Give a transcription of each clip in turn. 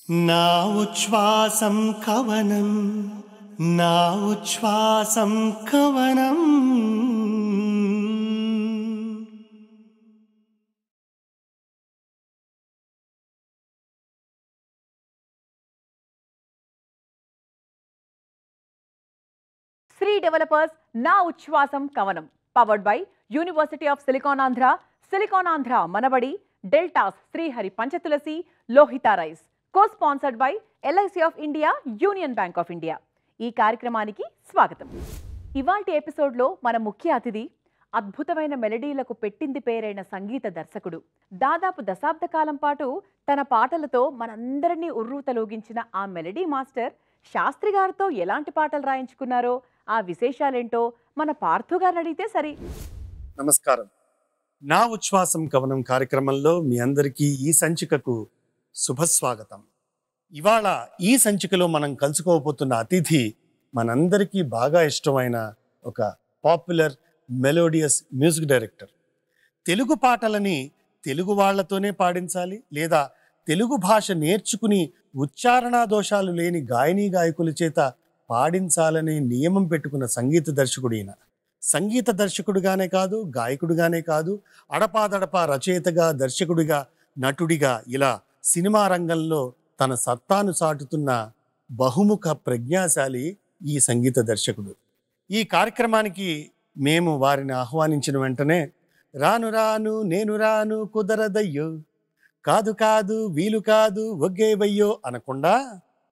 నా ఉచ్ఛ్వాసం కవనం, నా Uchvasam కవనం. Sri developers Naa Uchvasam Kavanam powered by university of silicon Andhra Manabadi, deltas Srihari Panchatulasi, Lohitha rice. Cosponsored by LIC of India, union bank of India. ఈ కార్యక్రమానికి స్వాగతం. ఇవాల్టి ఎపిసోడ్లో మన ముఖ్య అతిథి అద్భుతమైన మెలడీలకు పెట్టింది పేరైన సంగీత దర్శకుడు. దాదాపు దశాబ్ద కాలం పాటు తన పాటలతో మనందరినీ ఉర్రూతలూగించిన ఆ మెలడీ మాస్టర్ శాస్త్రి గారితో ఎలాంటి పాటలు రాయించుకున్నారో, ఆ విశేషాలేంటో మన పార్థు గారిని అడిగితే సరి. నమస్కారం. నా ఉచ్ఛ్వాసం కవనం కార్యక్రమంలో మీ అందరికీ ఈ సంచికకు శుభస్వాగతం. ఇవాళ ఈ సంచికలో మనం కలుసుకోబోతున్న అతిథి మనందరికీ బాగా ఇష్టమైన ఒక popular melodious music director. Telugu పాటలని తెలుగు వాళ్లతోనే పాడించాలి, లేదా తెలుగు భాష నేర్చుకుని ఉచ్చారణా దోషాలు లేని గాయనీ గాయకుల చేత పాడించాలనే నియమం పెట్టుకున్న సంగీత దర్శకుడు ఈయన. సంగీత దర్శకుడుగానే కాదు, గాయకుడుగానే కాదు, అడపాదడపా రచయితగా, దర్శకుడిగా, నటుడిగా ఇలా సినిమా రంగంలో తన సత్తాను చాటుతున్న బహుముఖ ప్రజ్ఞాశాలి ఈ సంగీత దర్శకుడు. ఈ కార్యక్రమానికి మేము వారిని ఆహ్వానించిన వెంటనే రాను రాను నేను రాను కుదరదయ్యో, కాదు కాదు వీలు కాదు ఒగ్గేవయ్యో అనకుండా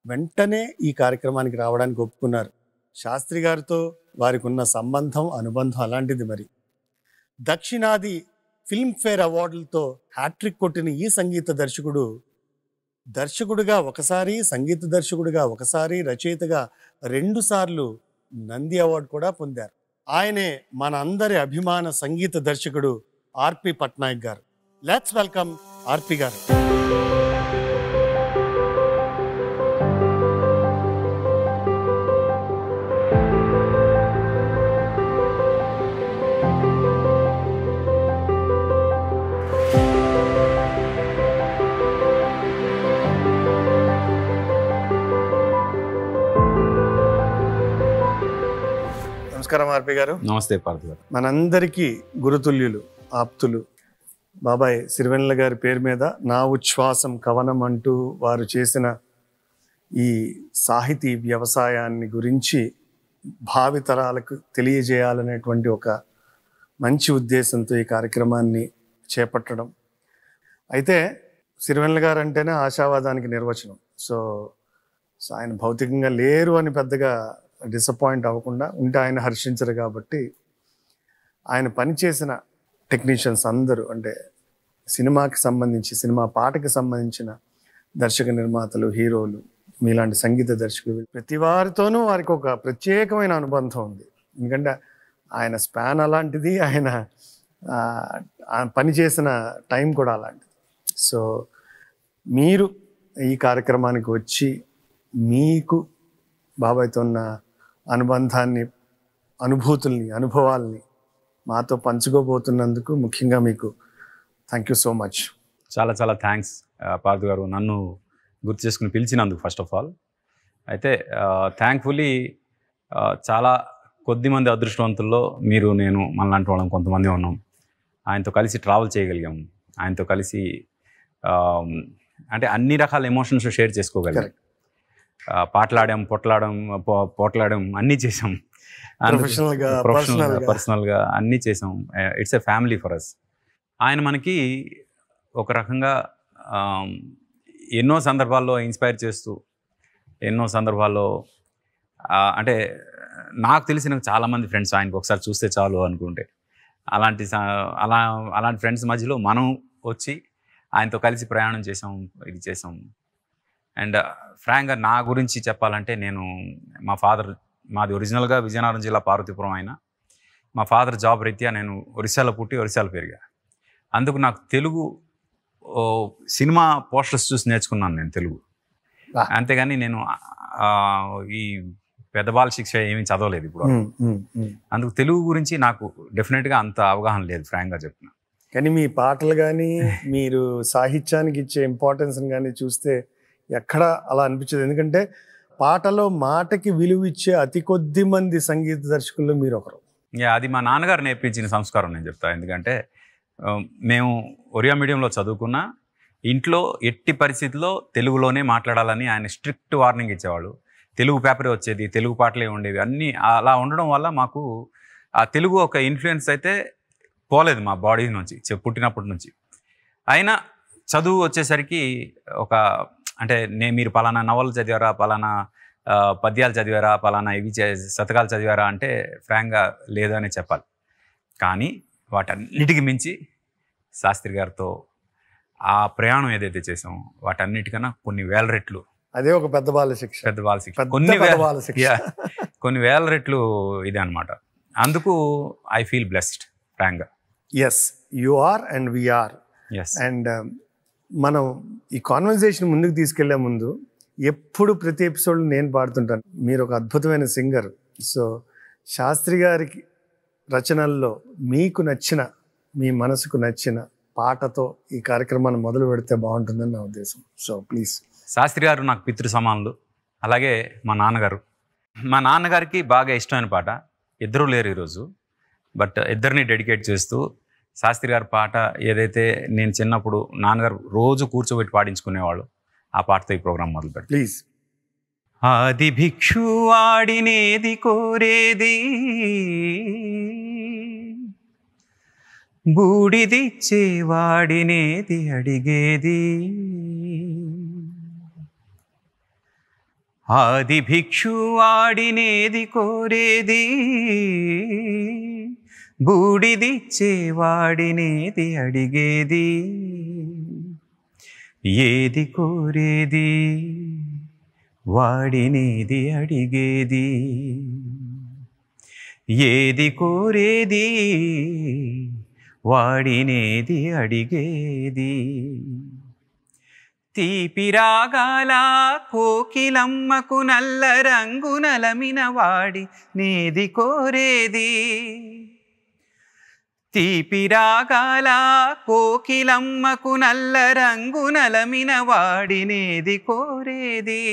వెంటనే ఈ కార్యక్రమానికి రావడానికి ఒప్పుకున్నారు. శాస్త్రి గారితో వారికి ఉన్న సంబంధం, అనుబంధం అలాంటిది. మరి దక్షిణాది ఫిల్మ్ఫేర్ అవార్డులతో హ్యాట్రిక్ కొట్టిన ఈ సంగీత దర్శకుడు దర్శకుడిగా ఒకసారి, సంగీత దర్శకుడిగా ఒకసారి, రచయితగా 2 సార్లు నంది అవార్డు కూడా పొందారు. ఆయనే మన అందరి అభిమాన సంగీత దర్శకుడు ఆర్పి పట్నాయక్ గారు. లెట్స్ వెల్కమ్ ఆర్పి గారు. నమస్కారం ఆర్పి గారు. నమస్తే పార్థు గారు. మనందరికీ గురుతుల్యులు, ఆప్తులు బాబాయ్ సిరివెన్నెల గారి పేరు మీద నా ఉచ్ఛ్వాసం కవనం అంటూ వారు చేసిన ఈ సాహితీ వ్యవసాయాన్ని గురించి భావితరాలకు తెలియజేయాలనేటువంటి ఒక మంచి ఉద్దేశంతో ఈ కార్యక్రమాన్ని చేపట్టడం. అయితే సిరివెన్నెల గారు అంటేనే ఆశావాదానికి నిర్వచనం. సో ఆయన భౌతికంగా లేరు అని పెద్దగా డిసప్పాయింట్ అవ్వకుండా ఉంటే ఆయన హర్షించరు. కాబట్టి ఆయన పనిచేసిన టెక్నీషియన్స్ అందరూ, అంటే సినిమాకి సంబంధించి, సినిమా పాటకి సంబంధించిన దర్శక నిర్మాతలు, హీరోలు, మీలాంటి సంగీత దర్శకులు ప్రతి వారితోనూ వారికి ఒక ప్రత్యేకమైన అనుబంధం ఉంది. ఎందుకంటే ఆయన స్పాన్ అలాంటిది, ఆయన పనిచేసిన టైం కూడా అలాంటిది. సో మీరు ఈ కార్యక్రమానికి వచ్చి మీకు బాబాయ్తో ఉన్న అనుబంధాన్ని, అనుభూతుల్ని, అనుభవాల్ని మాతో పంచుకోబోతున్నందుకు ముఖ్యంగా మీకు థ్యాంక్ యూ సో మచ్. చాలా చాలా థ్యాంక్స్ పార్థు గారు, నన్ను గుర్తు చేసుకుని పిలిచినందుకు ఫస్ట్ ఆఫ్ ఆల్. అయితే థ్యాంక్ఫుల్లీ చాలా కొద్దిమంది అదృష్టవంతుల్లో మీరు, నేను, మనలాంటి వాళ్ళం కొంతమంది ఉన్నాం. ఆయనతో కలిసి ట్రావెల్ చేయగలిగాము, ఆయనతో కలిసి అంటే అన్ని రకాల ఎమోషన్స్ షేర్ చేసుకోగలిగాం. పాటలాడాం, పోట్లాడాం, అన్నీ చేసాం. పర్సనల్గా అన్నీ చేసాం. It's a family for us. ఆయన మనకి ఒక రకంగా ఎన్నో సందర్భాల్లో ఇన్స్పైర్ చేస్తూ, ఎన్నో సందర్భాల్లో అంటే నాకు తెలిసిన చాలామంది ఫ్రెండ్స్ ఆయనకు ఒకసారి చూస్తే చాలు అనుకుంటే అలాంటి ఫ్రెండ్స్ మధ్యలో మనం వచ్చి ఆయనతో కలిసి ప్రయాణం చేసాం, ఇది చేసాం. అండ్ ఫ్రాంక్గా నా గురించి చెప్పాలంటే, నేను మాది ఒరిజినల్గా విజయనగరం జిల్లా పార్వతీపురం. అయినా మా ఫాదర్ జాబ్ రీత్యా నేను ఒరిస్సాలో పుట్టి ఒరిస్సాలో పెరిగా. అందుకు నాకు తెలుగు సినిమా పోస్టర్స్ చూసి నేర్చుకున్నాను నేను తెలుగు. అంతేగాని నేను ఈ పెద్ద బాల శిక్ష ఏమీ చదవలేదు ఇప్పుడు. అందుకు తెలుగు గురించి నాకు డెఫినెట్గా అంత అవగాహన లేదు, ఫ్రాంక్గా చెప్తున్నా. కానీ మీ పాటలు కానీ మీరు సాహిత్యానికి ఇచ్చే ఇంపార్టెన్స్ కానీ చూస్తే ఎక్కడ అలా అనిపించదు. ఎందుకంటే పాటలో మాటకి విలువ ఇచ్చే అతి కొద్ది మంది సంగీత దర్శకుల్లో మీరు ఒకరు. అది మా నాన్నగారు నేర్పించిన సంస్కారం నేను చెప్తాను. ఎందుకంటే మేము ఒరియా మీడియంలో చదువుకున్న ఇంట్లో ఎట్టి పరిస్థితుల్లో తెలుగులోనే మాట్లాడాలని ఆయన స్ట్రిక్ట్ వార్నింగ్ ఇచ్చేవాళ్ళు. తెలుగు పేపరే వచ్చేది, తెలుగు పాటలే ఉండేవి. అన్నీ అలా ఉండడం వల్ల మాకు ఆ తెలుగు ఒక ఇన్ఫ్లుయెన్స్ అయితే పోలేదు మా బాడీ నుంచి పుట్టినప్పటి నుంచి. అయినా చదువు వచ్చేసరికి ఒక అంటే మీరు పలానా నవలు చదివారా, పలానా పద్యాలు చదివారా, పలానా ఇవి శతకాలు చదివారా అంటే ఫ్రాంక్గా లేదని చెప్పాలి. కానీ వాటన్నిటికి మించి శాస్త్రి గారితో ఆ ప్రయాణం ఏదైతే చేసామో వాటన్నిటికన్నా కొన్ని వేల రెట్లు, అదే ఒక పెద్ద బాల శిక్ష, కొన్ని వేల రెట్లు ఇది అనమాట. అందుకు ఐ ఫీల్ బ్లెస్డ్ ఫ్రాంక్గా. Yes, you are and we're. Yes. And మనం ఈ కాన్వర్జేషన్ ముందుకు తీసుకెళ్లే ముందు ఎప్పుడు ప్రతి ఎపిసోడ్ నేను పాడుతుంటాను, మీరు ఒక అద్భుతమైన సింగర్. సో శాస్త్రి గారికి రచనల్లో మీకు నచ్చిన, మీ మనసుకు నచ్చిన పాటతో ఈ కార్యక్రమాన్ని మొదలు పెడితే బాగుంటుందని నా ఉద్దేశం. So please. శాస్త్రి గారు నాకు పితృ సమానులు. అలాగే మా నాన్నగారికి బాగా ఇష్టమైన పాట, ఇద్దరూ లేరు ఈరోజు, బట్ ఇద్దరిని డెడికేట్ చేస్తూ శాస్త్రి గారి పాట ఏదైతే నేను చిన్నప్పుడు నాన్నగారు రోజు కూర్చోబెట్టి పాడించుకునేవాళ్ళు, ఆ పాటతో ఈ ప్రోగ్రాం మొదలు పెడతాను. ప్లీజ్. ఆది భిక్షు వాడినేది కోరేది, బూడిదిచ్చే వాడినేది అడిగేది. ఆది భిక్షు వాడినేది కోరేది, బూడిదిచ్చే వాడినేది అడిగేది. ఏది కోరేది వాడినేది అడిగేది, ఏది కోరేది వాడినేది అడిగేది. తీపి రాగాల కోకిలమ్మకు నల్ల రంగు నలమిన వాడి నేది కోరేది. తీపి రాగాల కోకిలమ్మకు నల్ల రంగు నలమిన వాడినేది కోరేది.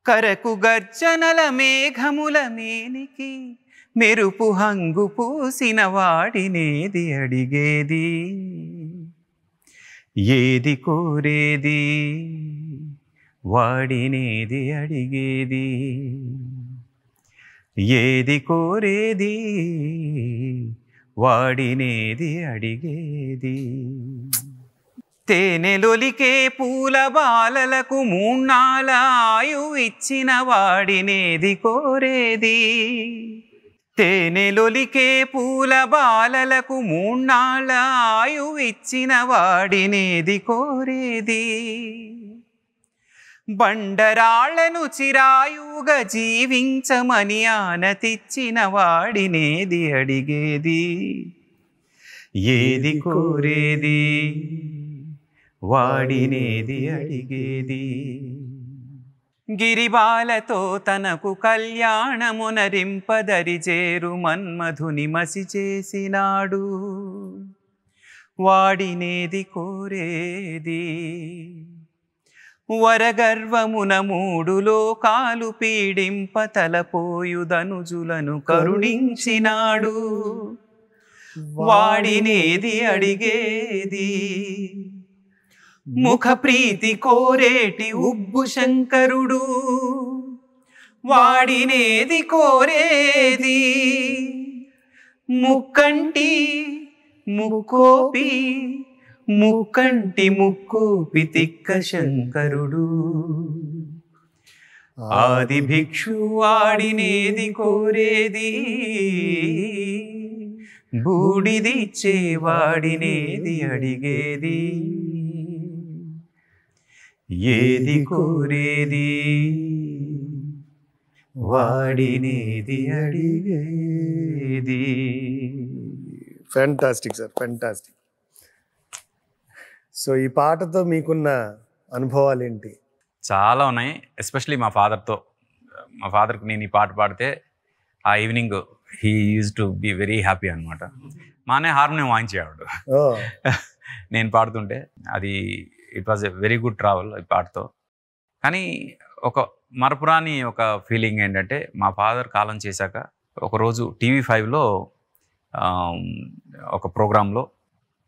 కరకు గర్జనల మేఘముల మేనికి మెరుపు హంగు పూసిన వాడినేది అడిగేది. ఏది కోరేది వాడినేది అడిగేది, ఏది కోరేది వాడినేది అడిగేది. తేనెలొలికే పూల బాలలకు మూన్నాళ్ళ ఆయువు ఇచ్చిన వాడినేది కోరేది. తేనెలొలికే పూల బాలలకు మూన్నాళ్ళ ఆయువు ఇచ్చిన వాడినేది కోరేది. బండరాళ్లను చిరాయుగా జీవించమని ఆనతిచ్చిన వాడినేది అడిగేది. ఏది కోరేది వాడినేది అడిగేది. గిరిబాలతో తనకు కళ్యాణమునరింపదరి చేరు మన్మధుని మసి చేసినాడు వాడినేది కోరేది. వరగర్వమున మూడు లోకాలు పీడింప తలపోయుదనుజులను కరుణించినాడు వాడినేది అడిగేది. ముఖ ప్రీతి కోరేటి ఉబ్బు శంకరుడు వాడినేది కోరేది. ముక్కంటి ముక్కోపి ముక్కంటి ముక్కోపి తిక్క శంకరుడు. ఆది భిక్షు వాడినేది కోరేది, బూడిదిచ్చే వాడినేది అడిగేది. ఏది కోరేది వాడినేది అడిగేది. Fantastic sir, fantastic. సో ఈ పాటతో మీకున్న అనుభవాలు ఏంటి? చాలా ఉన్నాయి. ఎస్పెషలీ మా ఫాదర్కి నేను ఈ పాట పాడితే ఆ evening he use to be very happy అనమాట. మానే హార్మోనియం వాయించేవాడు నేను పాడుతుంటే. అది it was a very good travel ఈ పాటతో. కానీ ఒక మరపురాని ఒక ఫీలింగ్ ఏంటంటే మా ఫాదర్ కాలం చేశాక ఒకరోజు TV5లో ఒక ప్రోగ్రాంలో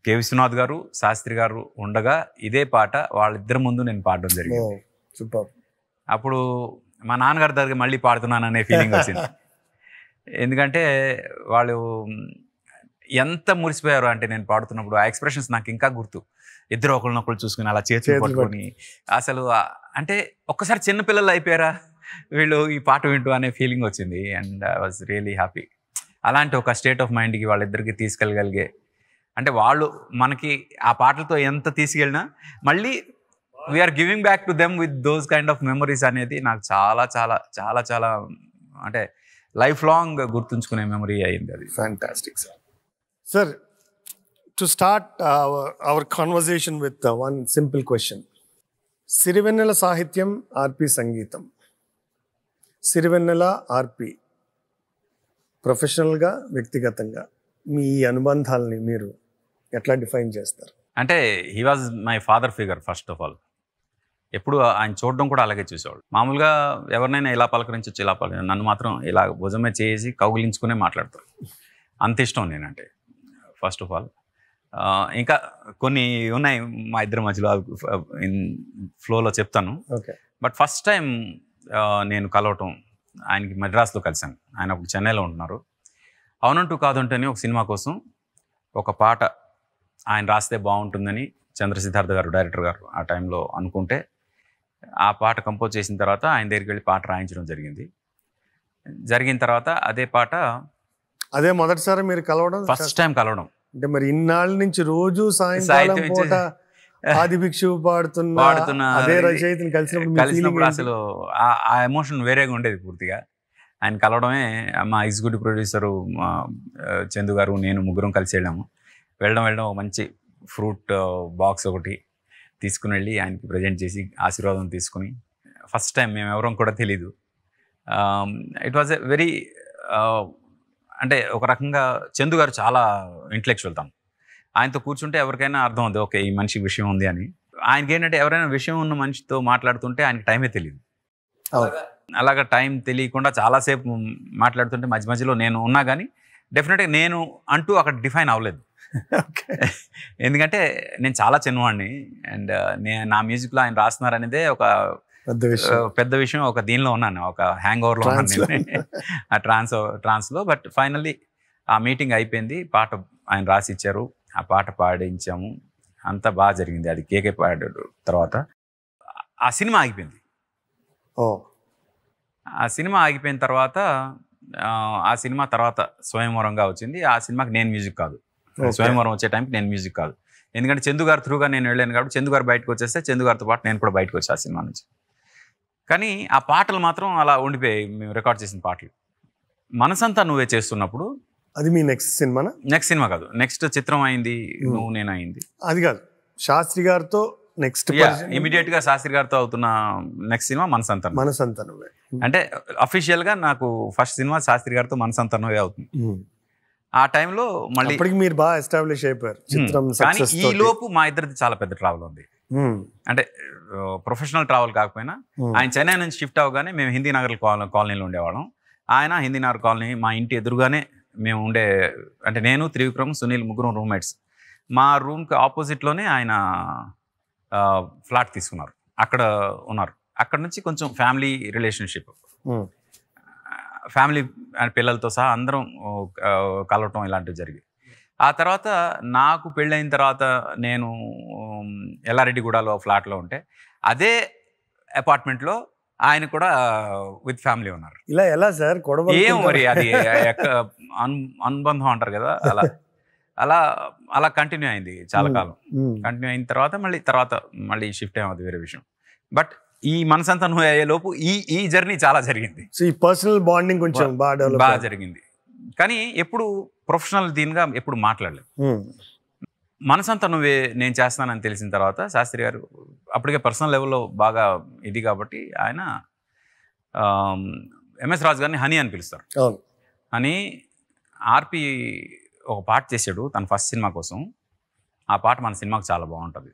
కె విశ్వనాథ్ గారు శాస్త్రి గారు ఉండగా ఇదే పాట వాళ్ళిద్దరి ముందు నేను పాడడం జరిగింది. సూపర్. అప్పుడు మా నాన్నగారి దగ్గర మళ్ళీ పాడుతున్నాను అనే ఫీలింగ్ వచ్చింది. ఎందుకంటే వాళ్ళు ఎంత మురిసిపోయారు అంటే నేను పాడుతున్నప్పుడు ఆ ఎక్స్ప్రెషన్స్ నాకు ఇంకా గుర్తు. ఇద్దరు ఒకరినొకరు చూసుకుని అలా చేతులు పట్టుకొని అసలు అంటే ఒక్కసారి చిన్నపిల్లలు అయిపోయారా వీళ్ళు ఈ పాట వింటూ అనే ఫీలింగ్ వచ్చింది. And I was really happy. అలాంటి ఒక స్టేట్ ఆఫ్ మైండ్కి వాళ్ళిద్దరికి తీసుకెళ్ళగలిగే, అంటే వాళ్ళు మనకి ఆ పాటలతో ఎంత తీసుకెళ్ళినా మళ్ళీ we're giving back to them with those kind of memories అనేది నాకు చాలా చాలా చాలా చాలా అంటే లైఫ్ లాంగ్ గుర్తుంచుకునే మెమరీ అయింది అది. Fantastic sir. Sir, to start our conversation with one simple question. Sirivennela సాహిత్యం, ఆర్పి సంగీతం. సిరివెన్నెల, ఆర్పి ప్రొఫెషనల్గా, వ్యక్తిగతంగా మీ అనుబంధాలని మీరు ఎట్లా డిఫైన్ చేస్తారు? అంటే he was my father figure first of all. ఎప్పుడు ఆయన చూడడం కూడా అలాగే చూసేవాడు. మామూలుగా ఎవరినైనా ఇలా పలకరించవచ్చు, ఇలా నన్ను మాత్రం ఇలా భుజమే చేసి కౌగిలించుకునే మాట్లాడతారు. అంత ఇష్టం నేనంటే ఫస్ట్ ఆఫ్ ఆల్. ఇంకా కొన్ని ఉన్నాయి మా ఇద్దరి మధ్యలో, ఫ్లోలో చెప్తాను. ఓకే. బట్ ఫస్ట్ టైం నేను కలవటం ఆయనకి మద్రాసులో కలిశాను. ఆయన అప్పుడు చెన్నైలో ఉంటున్నారు. అవునంటూ కాదంటేనే ఒక సినిమా కోసం ఒక పాట ఆయన రాస్తే బాగుంటుందని చంద్రసిద్ధార్థ గారు, డైరెక్టర్ గారు ఆ టైంలో అనుకుంటే ఆ పాట కంపోజ్ చేసిన తర్వాత ఆయన దగ్గరికి వెళ్ళి పాట రాయించడం జరిగిన తర్వాత అదే మొదటిసారి మీరు కలవడం, ఫస్ట్ టైం కలవడం. అంటే మరి ఇన్నాళ్ళ నుంచి రోజు సాయంత్రం పూట ఆది భిక్షు పాడుతున్న అదే రచయితని కలిసినప్పుడు అసలు ఆ ఎమోషన్ వేరేగా ఉండేది పూర్తిగా. ఆయన కలవడమే, మా ఎగ్జిక్యూటివ్ ప్రొడ్యూసరు చందు గారు, నేను ముగ్గురం కలిసి వెళ్ళడం ఒక మంచి ఫ్రూట్ బాక్స్ ఒకటి తీసుకుని వెళ్ళి ఆయనకి ప్రజెంట్ చేసి ఆశీర్వాదం తీసుకుని, ఫస్ట్ టైం మేము ఎవరం కూడా తెలీదు. ఇట్ వాజ్ ఎ వెరీ అంటే ఒక రకంగా చందు గారు చాలా ఇంటలెక్చువల్. తను ఆయనతో కూర్చుంటే ఎవరికైనా అర్థం అవుతుంది, ఓకే ఈ మనిషి విషయం ఉంది అని. ఆయనకి ఏంటంటే ఎవరైనా విషయం ఉన్న మనిషితో మాట్లాడుతుంటే ఆయనకి టైమే తెలియదు. అలాగా టైం తెలియకుండా చాలాసేపు మాట్లాడుతుంటే మధ్య మధ్యలో నేను ఉన్నా కానీ డెఫినెట్గా నేను అంటూ అక్కడ డిఫైన్ అవ్వలేదు. ఎందుకంటే నేను చాలా చిన్నవాడిని. అండ్ నా మ్యూజిక్లో ఆయన రాస్తున్నారు అనేదే ఒక పెద్ద విషయం. ఒక దీనిలో ఉన్నాను, ఒక హ్యాంగ్ ఓవర్లో ఉన్నాను నేను, ఆ ట్రాన్స్లో. బట్ ఫైనల్లీ ఆ మీటింగ్ అయిపోయింది, పాట ఆయన రాసి ఇచ్చారు, ఆ పాట పాడించాము, అంతా బాగా జరిగింది. అది కేకే పాడాడు. తర్వాత ఆ సినిమా ఆగిపోయింది. ఆ సినిమా ఆగిపోయిన తర్వాత ఆ సినిమా తర్వాత స్వయంవరంగా వచ్చింది. ఆ సినిమాకి నేను మ్యూజిక్ కాదు, స్వయంవరం వచ్చే టైంకి నేను మ్యూజిక్ కాదు. ఎందుకంటే చందు గారి త్రూగా నేను వెళ్ళాను కాబట్టి చందు గారు బయటకు వచ్చేస్తే చందు గారితో పాటు నేను కూడా బయటకు వచ్చా ఆ సినిమా నుంచి. కానీ ఆ పాటలు మాత్రం అలా ఉండిపోయాయి, మేము రికార్డ్ చేసిన పాటలు. మనసంతా నువ్వే చేస్తున్నప్పుడు అది మీ నెక్స్ట్ సినిమానా? నెక్స్ట్ సినిమా కాదు, నెక్స్ట్ చిత్రం అయింది, నువ్వు నేను అయింది. అది కాదు, శాస్త్రి గారితో నెక్స్ట్ ఇమీడియట్ గా శాస్త్రి గారితో అవుతున్న నెక్స్ట్ సినిమా మనసంతా నువ్వే. అంటే అఫీషియల్ గా నాకు ఫస్ట్ సినిమా శాస్త్రి గారితో మనసంతా నువ్వే అవుతుంది. ఆ టైంలో మళ్ళీ మీరు బాగా ఎస్టాబ్లిష్ అయిపోయారు చిత్రం. కానీ ఈ లోపు మా ఇద్దరిది చాలా పెద్ద ట్రావెల్ ఉంది. అంటే ప్రొఫెషనల్ ట్రావెల్ కాకపోయినా ఆయన చెన్నై నుంచి షిఫ్ట్ అవగానే మేము హిందీ నగర్ కాలనీలో ఉండేవాళ్ళం. ఆయన హిందీ నగర్ కాలనీ మా ఇంటి ఎదురుగానే మేము అంటే నేను, త్రివిక్రమ్, సునీల్ ముగ్గురం రూమ్మేట్స్. మా రూమ్కి ఆపోజిట్లోనే ఆయన ఫ్లాట్ తీసుకున్నారు, అక్కడ ఉన్నారు. అక్కడ నుంచి కొంచెం ఫ్యామిలీ రిలేషన్షిప్, ఫ్యామిలీ అండ్ పిల్లలతో సహా అందరం కలవటం ఇలాంటివి జరిగాయి. ఆ తర్వాత నాకు పెళ్ళైన తర్వాత నేను ఎల్లారెడ్డిగూడలో ఫ్లాట్లో ఉంటే అదే అపార్ట్మెంట్లో ఆయన కూడా విత్ ఫ్యామిలీ ఉన్నారు. ఇలా ఎలా సార్? ఏం మరి అది అనుబంధం అంటారు కదా, అలా అలా కంటిన్యూ అయింది చాలా కాలం. కంటిన్యూ అయిన తర్వాత మళ్ళీ షిఫ్ట్ అయ్యాం, అది వేరే విషయం. బట్ ఈ మనసంతా నువ్వు అయ్యే లోపు ఈ జర్నీ చాలా జరిగింది. ఈ పర్సనల్ బాండింగ్ కొంచెం బాగా జరిగింది. కానీ ఎప్పుడు ప్రొఫెషనల్ దీనిగా ఎప్పుడు మాట్లాడలేదు. మనసంతా నువ్వే నేను చేస్తానని తెలిసిన తర్వాత శాస్త్రి గారు అప్పటికే పర్సనల్ లెవెల్లో బాగా ఇది కాబట్టి ఆయన ఎంఎస్ రాజు గారిని హనీ అని పిలుస్తారు. అని ఆర్పి ఒక పాట చేశాడు తన ఫస్ట్ సినిమా కోసం. ఆ పాట మన సినిమాకు చాలా బాగుంటుంది.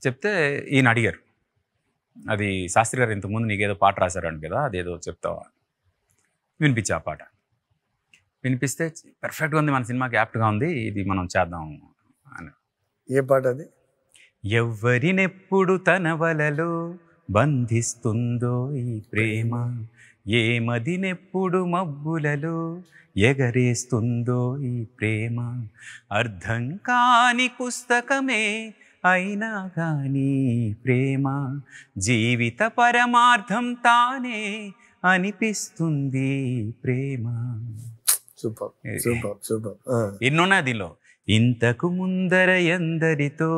చెప్తే ఈయన అడిగారు, అది శాస్త్రి గారు ఇంతకుముందు నీకేదో పాట రాశారంట కదా, అదేదో చెప్తావా? వినిపించా ఆ పాట. వినిపిస్తే పర్ఫెక్ట్గా ఉంది, మన సినిమాకి యాప్ట్గా ఉంది, ఇది మనం చేద్దాం అని. ఏ పాట అది? ఎవ్వరినెప్పుడు తన వలలో బంధిస్తుందో ఈ ప్రేమ, ఏ మదినెప్పుడు మబ్బులలో ఎగరేస్తుందో ఈ ప్రేమ, అర్థం కాని పుస్తకమే అయినా కానీ ప్రేమ, జీవిత పరమార్థం తానే అనిపిస్తుంది ప్రేమ. Super super super. ఎన్నున్నాయి దీనిలో. ఇంతకు ముందర ఎందరితో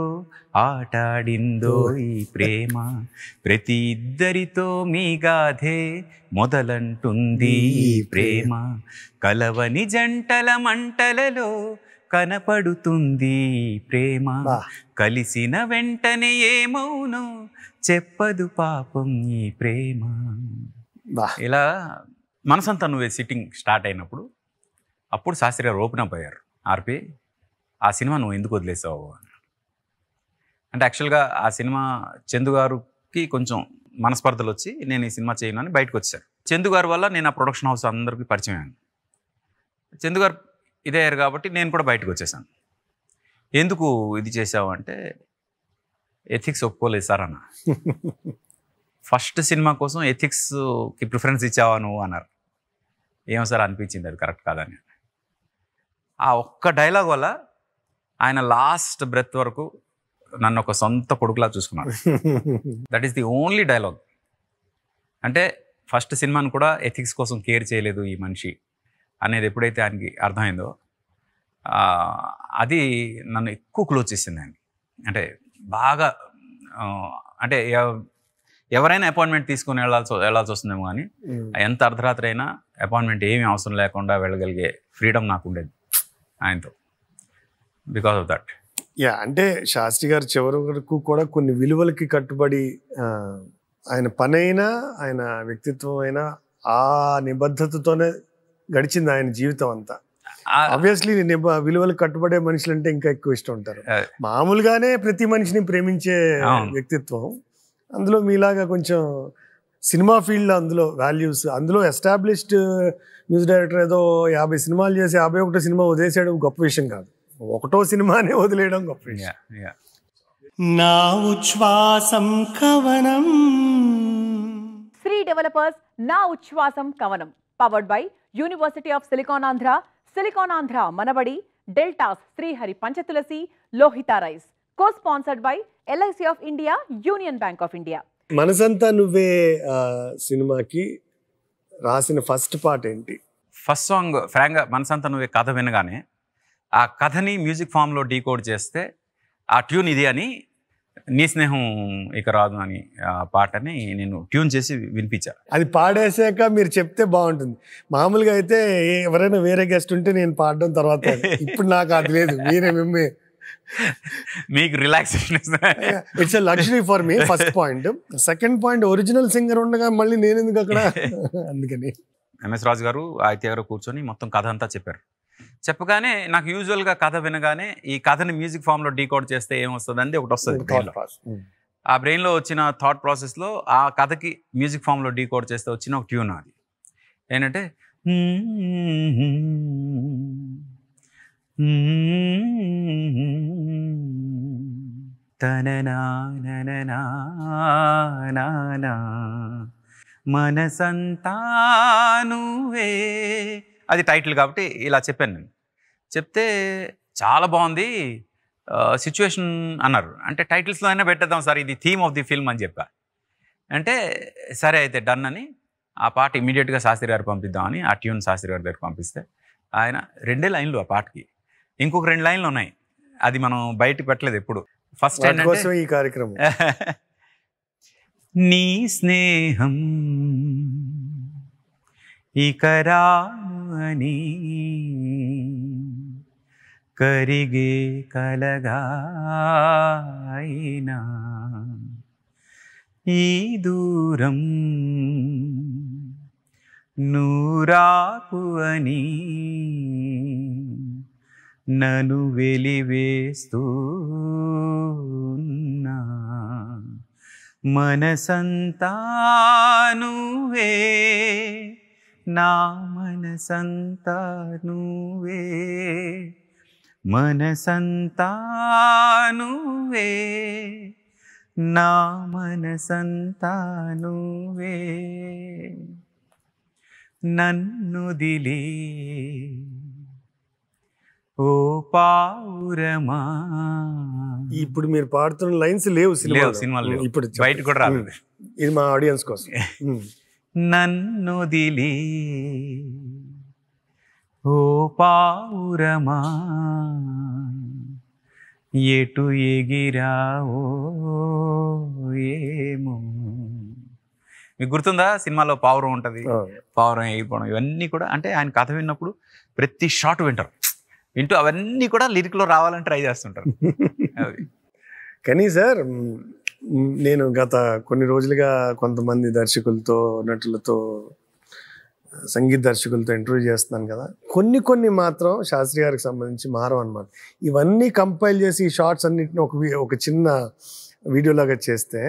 ఆటాడిందో ఈ ప్రేమ, ప్రతి ఇద్దరితో మీ గాథే మొదలంటుంది ఈ ప్రేమ, కలవని జంటల మంటలలో కనపడుతుంది ప్రేమ, కలిసిన వెంటనే ఏమౌనో చెప్పదు పాపం ఈ ప్రేమ. ఇలా మనసంతా నువ్వే సిట్టింగ్ స్టార్ట్ అయినప్పుడు అప్పుడు శాస్త్రి గారు ఓపెన్ అప్ అయ్యారు. ఆర్పి, ఆ సినిమా నువ్వు ఎందుకు వదిలేసావు అంటే, యాక్చువల్గా ఆ సినిమా చందు గారికి కొంచెం మనస్పర్ధలు వచ్చి నేను ఈ సినిమా చేయను అని బయటకు వచ్చాను. చందు గారి వల్ల నేను ఆ ప్రొడక్షన్ హౌస్ అందరికీ పరిచయం అయ్యాను. చందు గారు ఇదే అయ్యారు కాబట్టి నేను కూడా బయటకు వచ్చేసాను. ఎందుకు ఇది చేసావు అంటే, ఎథిక్స్ ఒప్పుకోలేదు సార్ అన్న. ఫస్ట్ సినిమా కోసం ఎథిక్స్కి ప్రిఫరెన్స్ ఇచ్చావా నువ్వు అన్నారు. ఏమో సార్ అనిపించింది అది కరెక్ట్ కాదని. ఆ ఒక్క డైలాగ్ వల్ల ఆయన లాస్ట్ బ్రెత్ వరకు నన్ను ఒక సొంత కొడుకులా చూసుకున్నాడు. That is the only dialogue. అంటే ఫస్ట్ సినిమాను కూడా ఎథిక్స్ కోసం కేర్ చేయలేదు ఈ మనిషి అనేది ఎప్పుడైతే ఆయనకి అర్థమైందో, అది నన్ను ఎక్కువ క్లోజ్ చేసింది ఆయన. అంటే బాగా అంటే ఎవరైనా అపాయింట్మెంట్ తీసుకుని వెళ్ళాల్సి వస్తుందేమో కానీ ఎంత అర్ధరాత్రి అయినా అపాయింట్మెంట్ ఏమీ అవసరం లేకుండా వెళ్ళగలిగే ఫ్రీడమ్ నాకు ఉండేది ఆయనతో, బికాస్ ఆఫ్ దట్. యా, అంటే శాస్త్రి గారు చివరి వరకు కూడా కొన్ని విలువలకి కట్టుబడి ఆయన పని అయినా ఆయన వ్యక్తిత్వం అయినా ఆ నిబద్ధతతోనే గడిచింది ఆయన జీవితం అంతా. ఆబ్వియస్లీ విలువలకు కట్టుబడే మనుషులు అంటే ఇంకా ఎక్కువ ఇష్టం ఉంటారు. మామూలుగానే ప్రతి మనిషిని ప్రేమించే వ్యక్తిత్వం, అందులో మీలాగా కొంచెం సినిమా ఫీల్డ్లో అందులో వాల్యూస్, అందులో ఎస్టాబ్లిష్డ్ మ్యూజిక్ డైరెక్టర్ ఏదో 50 సినిమాలు చేసి 51వ సినిమా వదిలేసేయడం గొప్ప విషయం కాదు, 1వ సినిమానే వదిలేయడం గొప్ప విషయం. నా Uchvasam కవనం. Sri developers Naa Uchvasam Kavanam powered by university of silicon Andhra, silicon Andhra Manabadi, deltas Srihari Panchatulasi, Lohitha rice. Cosponsored by LIC of India, union bank of India. Manasantha Nuvve సినిమాకి రాసిన ఫస్ట్ పాట ఏంటి? ఫస్ట్ సాంగ్ ఫ్రాంక్గా మనసంతా నువ్వే కథ వినగానే ఆ కథని మ్యూజిక్ ఫామ్లో డీకోడ్ చేస్తే ఆ ట్యూన్ ఇది అని, నీ స్నేహం ఇక రాదు అని ఆ పాటని నేను ట్యూన్ చేసి వినిపించా. అది పాడేసాక మీరు చెప్తే బాగుంటుంది. మామూలుగా అయితే ఎవరైనా వేరే గెస్ట్ ఉంటే నేను పాడడం తర్వాత, ఇప్పుడు నాకు అది లేదు, మీరే మీకు relaxation. It's a luxury for me. First point. Second point, original singer ఉండగా మళ్ళీ నేను ఎందుకు అక్కడ, అందుకని. MS రాజు గారు, ఆదిత్య గారు కూర్చొని మొత్తం కథ అంతా చెప్పారు. చెప్పగానే నాకు యూజువల్గా కథ వినగానే ఈ కథని మ్యూజిక్ ఫామ్లో డీకోడ్ చేస్తే ఏమొస్తుంది అంటే ఒకటి వస్తుంది. ఆ బ్రెయిన్లో వచ్చిన థాట్ ప్రాసెస్లో ఆ కథకి మ్యూజిక్ ఫామ్లో డీకోడ్ చేస్తే వచ్చిన ఒక ట్యూన్ అది ఏంటంటే, మనసంతా నువ్వే, అది టైటిల్ కాబట్టి ఇలా చెప్పాను నేను. చెప్తే చాలా బాగుంది సిచ్యువేషన్ అన్నారు. అంటే టైటిల్స్లో అయినా పెట్టేద్దాం సార్, ఇది థీమ్ ఆఫ్ ది ఫిల్మ్ అని చెప్పా. అంటే సరే అయితే డన్ అని ఆ పాట ఇమీడియట్గా శాస్త్రి గారు పంపిద్దామని ఆ ట్యూన్ శాస్త్రి గారి దగ్గర పంపిస్తే ఆయన 2 లైన్లు ఆ పాటకి, ఇంకొక 2 లైన్లు ఉన్నాయి, అది మనం బయట పెట్టలేదు ఎప్పుడు. ఫస్ట్ ఏంటంటే ఈ కార్యక్రమం నీ స్నేహం ఇక రాని కరిగే కలగా అయినా ఈ దూరం నూరాకు అని నను వెలివేస్తూన్నా మనసంతా నువ్వే నా మనసంతా నువ్వే మనసంతా నువ్వే నా మనసంతా నువ్వే నన్నుదిలి ఓ పావురమా. ఇప్పుడు మీరు పాడుతున్న లైన్స్ లేవు సినిమాలో లేవు. ఇప్పుడు బయట కూడా రాలేదు. ఇది మా ఆడియన్స్ కోసం. నన్నుదిలి ఓ పావురమా ఎటు ఎగిరావో ఏమో. మీకు గుర్తుందా సినిమాలో పావురం ఉంటుంది, పావురం ఎగిరిపోవడం, ఇవన్నీ కూడా అంటే ఆయన కథ విన్నప్పుడు ప్రతి షాట్ వింటూ అవన్నీ కూడా లిరిక్లో రావాలని ట్రై చేస్తుంటారు. కానీ సార్ నేను గత కొన్ని రోజులుగా కొంతమంది దర్శకులతో, నటులతో, సంగీత దర్శకులతో ఇంటర్వ్యూ చేస్తున్నాను కదా, కొన్ని మాత్రం శాస్త్రి గారికి సంబంధించి మారం అనమాట. ఇవన్నీ కంపైల్ చేసి ఈ షార్ట్స్ అన్నింటిని ఒక చిన్న వీడియోలాగా చేస్తే,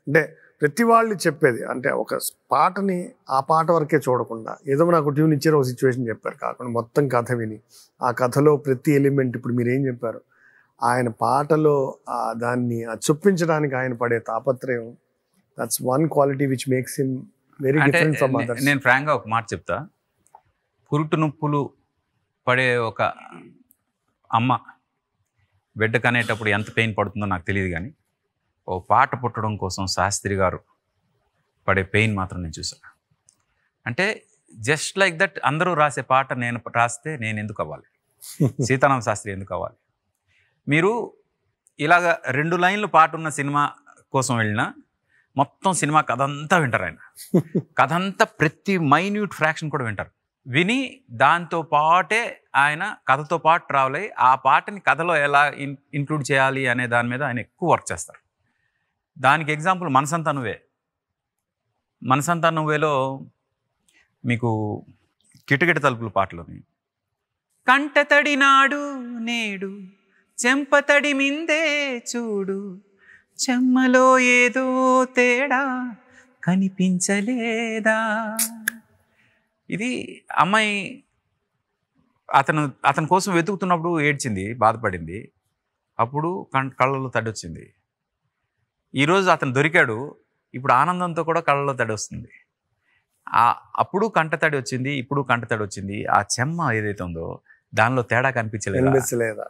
అంటే ప్రతి వాళ్ళు చెప్పేది అంటే ఒక పాటని ఆ పాట వరకే చూడకుండా ఏదో నాకు ట్యూన్ ఇచ్చారు, ఒక సిచ్యువేషన్ చెప్పారు కాకుండా మొత్తం కథ విని ఆ కథలో ప్రతి ఎలిమెంట్, ఇప్పుడు మీరు ఏం చెప్పారు, ఆయన పాటలో దాన్ని చొప్పించడానికి ఆయన పడే తాపత్రయం, that's one quality which makes him very different from others. నేను ఫ్రాంక్గా ఒక మాట చెప్తా, పురుటు నొప్పులు పడే ఒక అమ్మ బిడ్డ కనేటప్పుడు ఎంత పెయిన్ పడుతుందో నాకు తెలియదు, కానీ ఓ పాట పుట్టడం కోసం శాస్త్రి గారు పడే పెయిన్ మాత్రం నేను చూసాను. అంటే జస్ట్ లైక్ దట్ అందరూ రాసే పాట నేను రాస్తే నేను ఎందుకు అవ్వాలి, సీతారామ శాస్త్రి ఎందుకు అవ్వాలి? మీరు ఇలాగ 2 లైన్లు పాట ఉన్న సినిమా కోసం వెళ్ళినా మొత్తం సినిమా కథ అంతా వింటారు. ఆయన కథ అంతా ప్రతి మైన్యూట్ ఫ్రాక్షన్ కూడా వింటారు. విని దాంతో పాటే ఆయన కథతో పాటు ట్రావెల్ అయ్యి ఆ పాటని కథలో ఎలా ఇంక్లూడ్ చేయాలి అనే దాని మీద ఆయన ఎక్కువ వర్క్ చేస్తారు. దానికి ఎగ్జాంపుల్ మనసంతా నువ్వే. మనసంతా నువ్వేలో మీకు కిటకిట తలుపుల పాటలోని కంటతడి నాడు నేడు చెంపతడి మిందే చూడు చెమ్మలో ఏదో తేడా కనిపించలేదా. ఇది అమ్మాయి అతని కోసం వెతుకుతున్నప్పుడు ఏడ్చింది, బాధపడింది, అప్పుడు కళ్ళలో తడి వచ్చింది. ఈరోజు అతను దొరికాడు, ఇప్పుడు ఆనందంతో కూడా కళ్ళలో తడి వస్తుంది. అప్పుడు కంటతడి వచ్చింది, ఇప్పుడు కంటతడి వచ్చింది. ఆ చెమ్మ ఏదైతే ఉందో దానిలో తేడా కనిపించలేదా?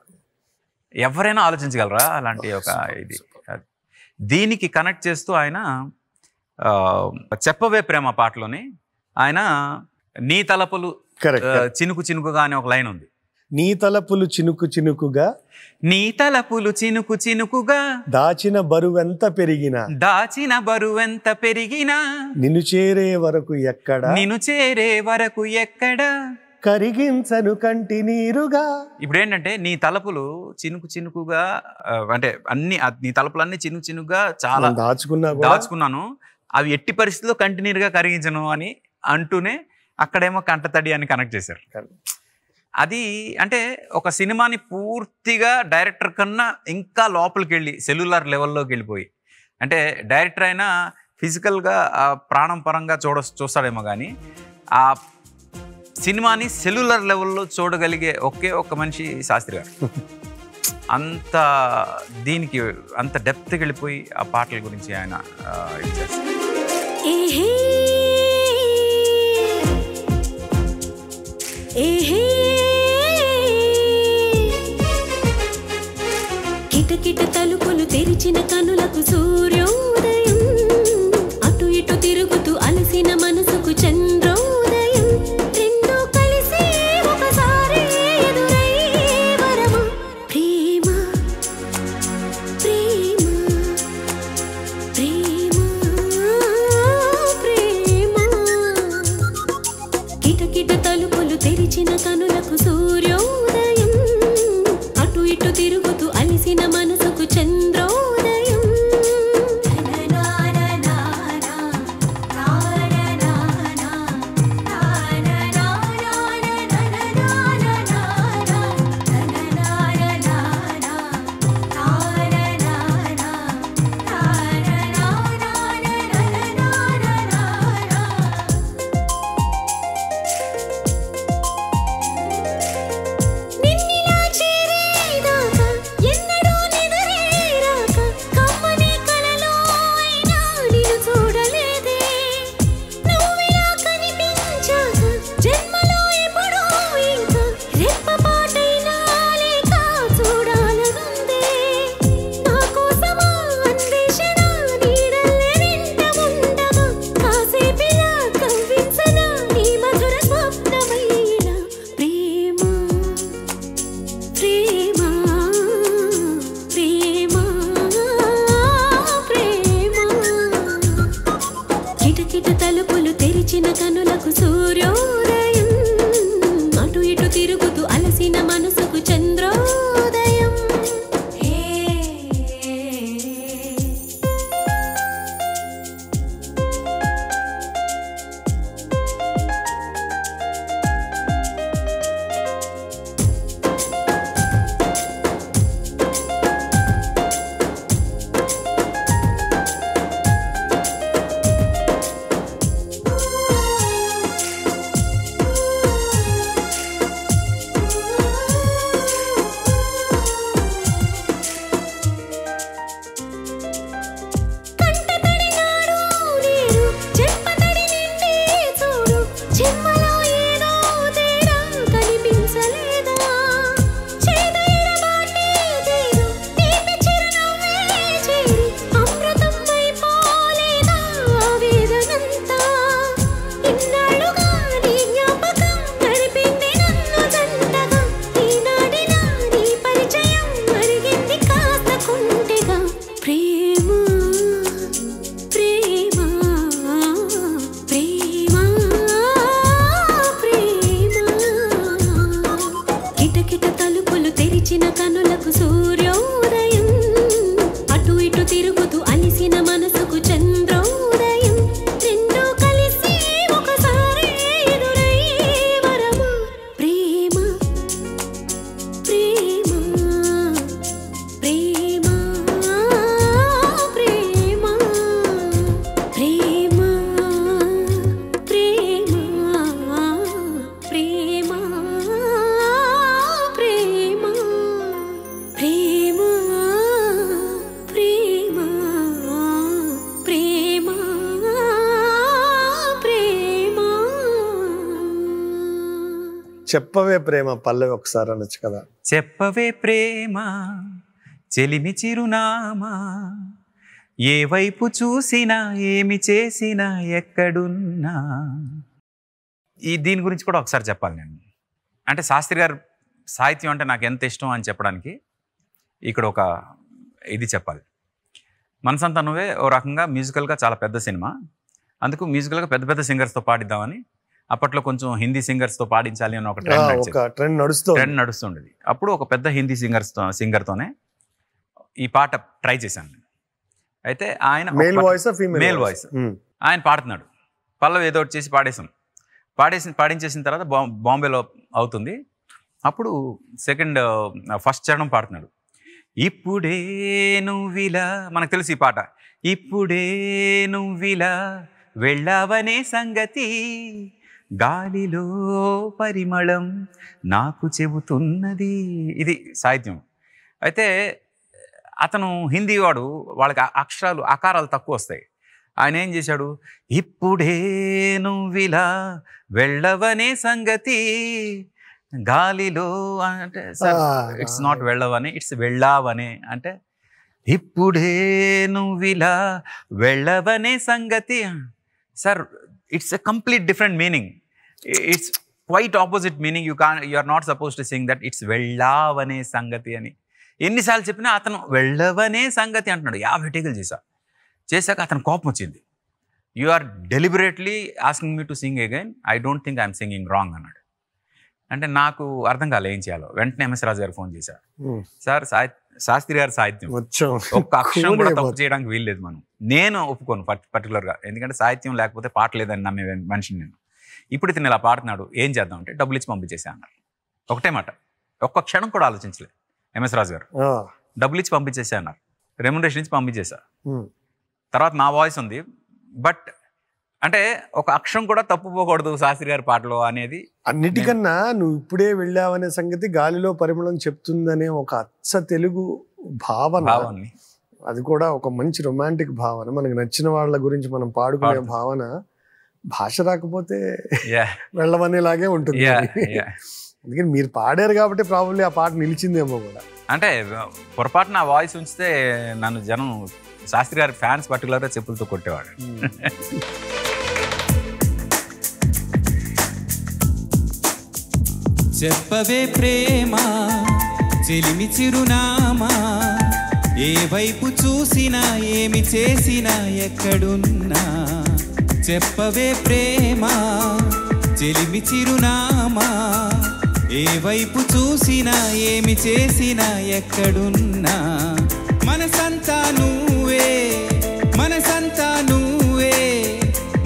ఎవరైనా ఆలోచించగలరా అలాంటి ఒక ఇది? దీనికి కనెక్ట్ చేస్తూ ఆయన చెప్పవే ప్రేమ పాటలోని ఆయన నీ తలపులు చినుకు చినుకుగా అనే ఒక లైన్ ఉంది. నీ తలపులు చినుకు చినుకుగా, నీ తలపులు చినుకు చినుకుగా దాచిన బరువెంత పెరిగినా నిన్ను చేరే వరకు ఎక్కడ కరిగించను కంటి నీరుగా. ఇప్పుడు ఏంటంటే నీ తలపులు చినుకు చినుకుగా అంటే నీ తలపులన్నీ చినుకు చినుకుగా చాలా దాచుకున్నాను, అవి ఎట్టి పరిస్థితుల్లో కంటి నీరుగా కరిగించను అని అంటూనే అక్కడేమో కంటతడి అని కనెక్ట్ చేశారు. అది అంటే ఒక సినిమాని పూర్తిగా డైరెక్టర్ కన్నా ఇంకా లోపలికి వెళ్ళి సెల్యులర్ లెవెల్లోకి వెళ్ళిపోయి, అంటే డైరెక్టర్ అయినా ఫిజికల్గా ప్రాణం పరంగా చూస్తాడేమో కానీ ఆ సినిమాని సెల్యులర్ లెవెల్లో చూడగలిగే ఒకే ఒక్క మనిషి శాస్త్రి గారు. అంత దీనికి అంత డెప్త్కి వెళ్ళిపోయి ఆ పాటల గురించి ఆయన ఇది చేస్తారు. కిటకిట తలుపులు తెరిచిన కనులకు సూర్యోదయం, అటు ఇటు తిరుగుతూ అలసిన మనసుకు చంద్రోదయం, రెండూ కలిసి ఒకసారి ఎదురై వరమా ప్రేమ ప్రేమ ప్రేమ ప్రేమ. కిటకిట తలుపులు తెరిచిన కనులకు తెరిచిన కనులకు సూర్యోదయం అటు ఇటు తిరుగుతూ అలిసిన మనసుకు చంద్రోదయం రెండూ కలిసి ఒకసారి ఎదురయ్యే వరమా ప్రేమ ప్రేమ ప్రేమ ప్రేమ ప్రేమ ప్రేమ ప్రేమ ప్రేమ ప్రేమ ప్రేమ ప్రేమ ప్రేమ చెప్పవే ప్రేమ పల్లవి ఒకసారి అనొచ్చు కదా. చెప్పవే ప్రేమ చెలిమి చిరునామా ఏ వైపు చూసినా ఏమి చేసినా ఎక్కడున్నా. దీని గురించి కూడా ఒకసారి చెప్పాలి నేను. అంటే శాస్త్రి గారు సాహిత్యం అంటే నాకు ఎంత ఇష్టం అని చెప్పడానికి ఇక్కడ ఒక ఇది చెప్పాలి. మనసంతా నువ్వే ఓ రకంగా మ్యూజికల్గా చాలా పెద్ద సినిమా. అందుకు మ్యూజికల్గా పెద్ద పెద్ద సింగర్స్తో పాడిద్దామని అప్పట్లో కొంచెం హిందీ సింగర్స్తో పాడించాలి అని ఒక ట్రెండ్ నడుస్తుండేది. అప్పుడు ఒక పెద్ద హిందీ సింగర్తోనే ఈ పాట ట్రై చేశాను నేను. అయితే ఆయన మేల్ వాయిస్ ఆయన పాడుతున్నాడు. పల్లవి ఏదో ఒకటి చేసి పాడించేసిన తర్వాత బాంబేలో అవుతుంది. అప్పుడు ఫస్ట్ చరణం పాడుతున్నాడు. ఇప్పుడే నువ్విలా, మనకు తెలుసు ఈ పాట. ఇప్పుడే నువ్విలా వెళ్ళావనే సంగతి గాలిలో పరిమళం నాకు చెబుతున్నది. ఇది సాహిత్యం. అయితే అతను హిందీ వాడు, వాళ్ళకి ఆకారాలు తక్కువ వస్తాయి. ఆయన ఏం చేశాడు, ఇప్పుడే నువ్విలా వెళ్ళవనే సంగతి గాలిలో అంటే సార్ ఇట్స్ నాట్ వెళ్ళవనే, ఇట్స్ వెళ్ళావనే. అంటే ఇప్పుడే నువ్విలా వెళ్ళవనే సంగతి sir, it's a complete different meaning. It's quite opposite meaning. You are not suppose to sing that it's వెళ్ళావనే సంగతి అని. ఎన్నిసార్లు చెప్పినా అతను వెళ్ళవనే సంగతి అంటున్నాడు. 50 టేకులు చేశాక అతను కోపం వచ్చింది. You are deliberately asking me to sing again, I don't think I'm singing wrong అన్నాడు. అంటే నాకు అర్థం కాలే ఏం చేయాలో. వెంటనే ఎంఎస్ రాజు గారు ఫోన్ చేశారు. సార్ శాస్త్రి గారి సాహిత్యం ఒక్క అక్షరం కూడా తప్పు చేయడానికి వీల్లేదు మనం. నేను ఒప్పుకోను పర్టికులర్గా, ఎందుకంటే సాహిత్యం లేకపోతే పాట లేదని నమ్మే మనిషిని నేను. ఇప్పుడు ఇతను ఇలా పాడుతున్నాడు, ఏం చేద్దాం అంటే డబ్బులు ఇచ్చి పంపించేసా అన్నారు. ఒకటే మాట, ఒక్క క్షణం కూడా ఆలోచించలేదు ఎంఎస్ రాజు గారు. డబ్బులు ఇచ్చి పంపించేసా అన్నారు, రెమ్యునరేషన్ ఇచ్చి పంపించేసా. తర్వాత నా వాయిస్ ఉంది, బట్ అంటే ఒక అక్షరం కూడా తప్పుపోకూడదు శాస్త్రి గారి పాటలో అనేది. అన్నిటికన్నా నువ్వు ఇప్పుడే వెళ్ళావనే సంగతి గాలిలో పరిమళం చెప్తుందనే ఒక అచ్చ తెలుగు భావన, అది కూడా ఒక మంచి రొమాంటిక్ భావన, మనకు నచ్చిన వాళ్ళ గురించి మనం పాడుకునే భావన. భాష రాకపోతే వెళ్ళవనేలాగే ఉంటుంది. అందుకని మీరు పాడారు కాబట్టి ప్రాబ్లీ ఆ పాట నిలిచిందేమో కూడా. అంటే పొరపాటు నా వాయిస్ ఉంచితే నన్ను జనం శాస్త్రి గారి ఫ్యాన్స్ పర్టికులర్గా చెప్పులతో కొట్టేవాడు. చెప్పవే ప్రేమ చెలిమి చిరునామా ఏ వైపు చూసినా ఏమి చేసినా ఎక్కడున్నా. చెప్పవే ప్రేమ చెలిమి చిరునామా ఏ వైపు చూసినా ఏమి చేసినా ఎక్కడున్నా. మనసంతా నువ్వే, మనసంతా నువ్వే,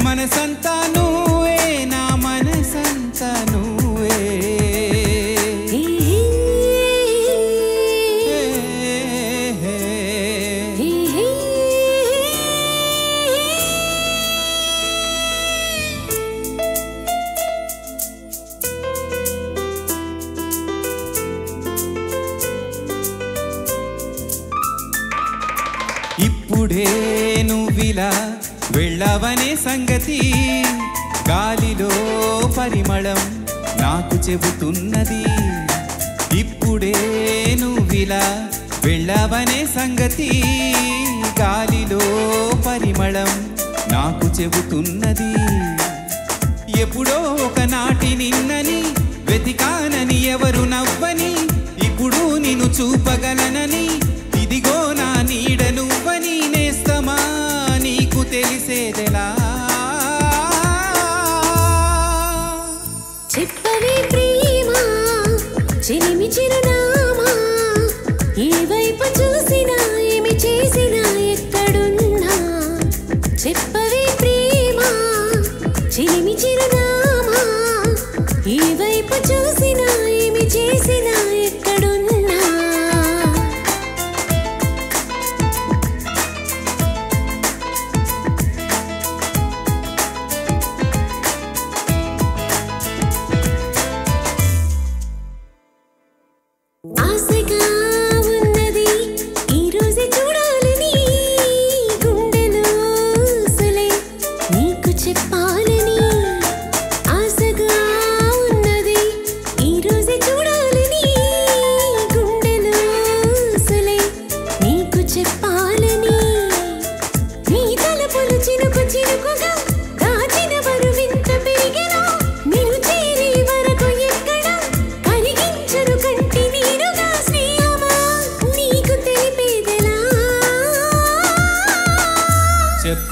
మనసంతా నువ్వే, నా మనసంతా నువ్వే. ఇప్పుడే నువ్విలా వెళ్ళవనే సంగతి గాలిలో పరిమళం నాకు చెబుతున్నది. ఇప్పుడే నువ్విలా వెళ్ళవనే సంగతి గాలిలో పరిమళం నాకు చెబుతున్నది. ఎప్పుడో ఒకనాటి నిన్నని వెతికానని ఎవరు నవ్వని, ఇప్పుడు నిన్ను చూపగలనని ఇదిగో నా నీడ నువ్వని. నేస్తమా నీకు తెలిసేదెలా. చెప్పవే ప్రేమ చెలిమి చిరునామా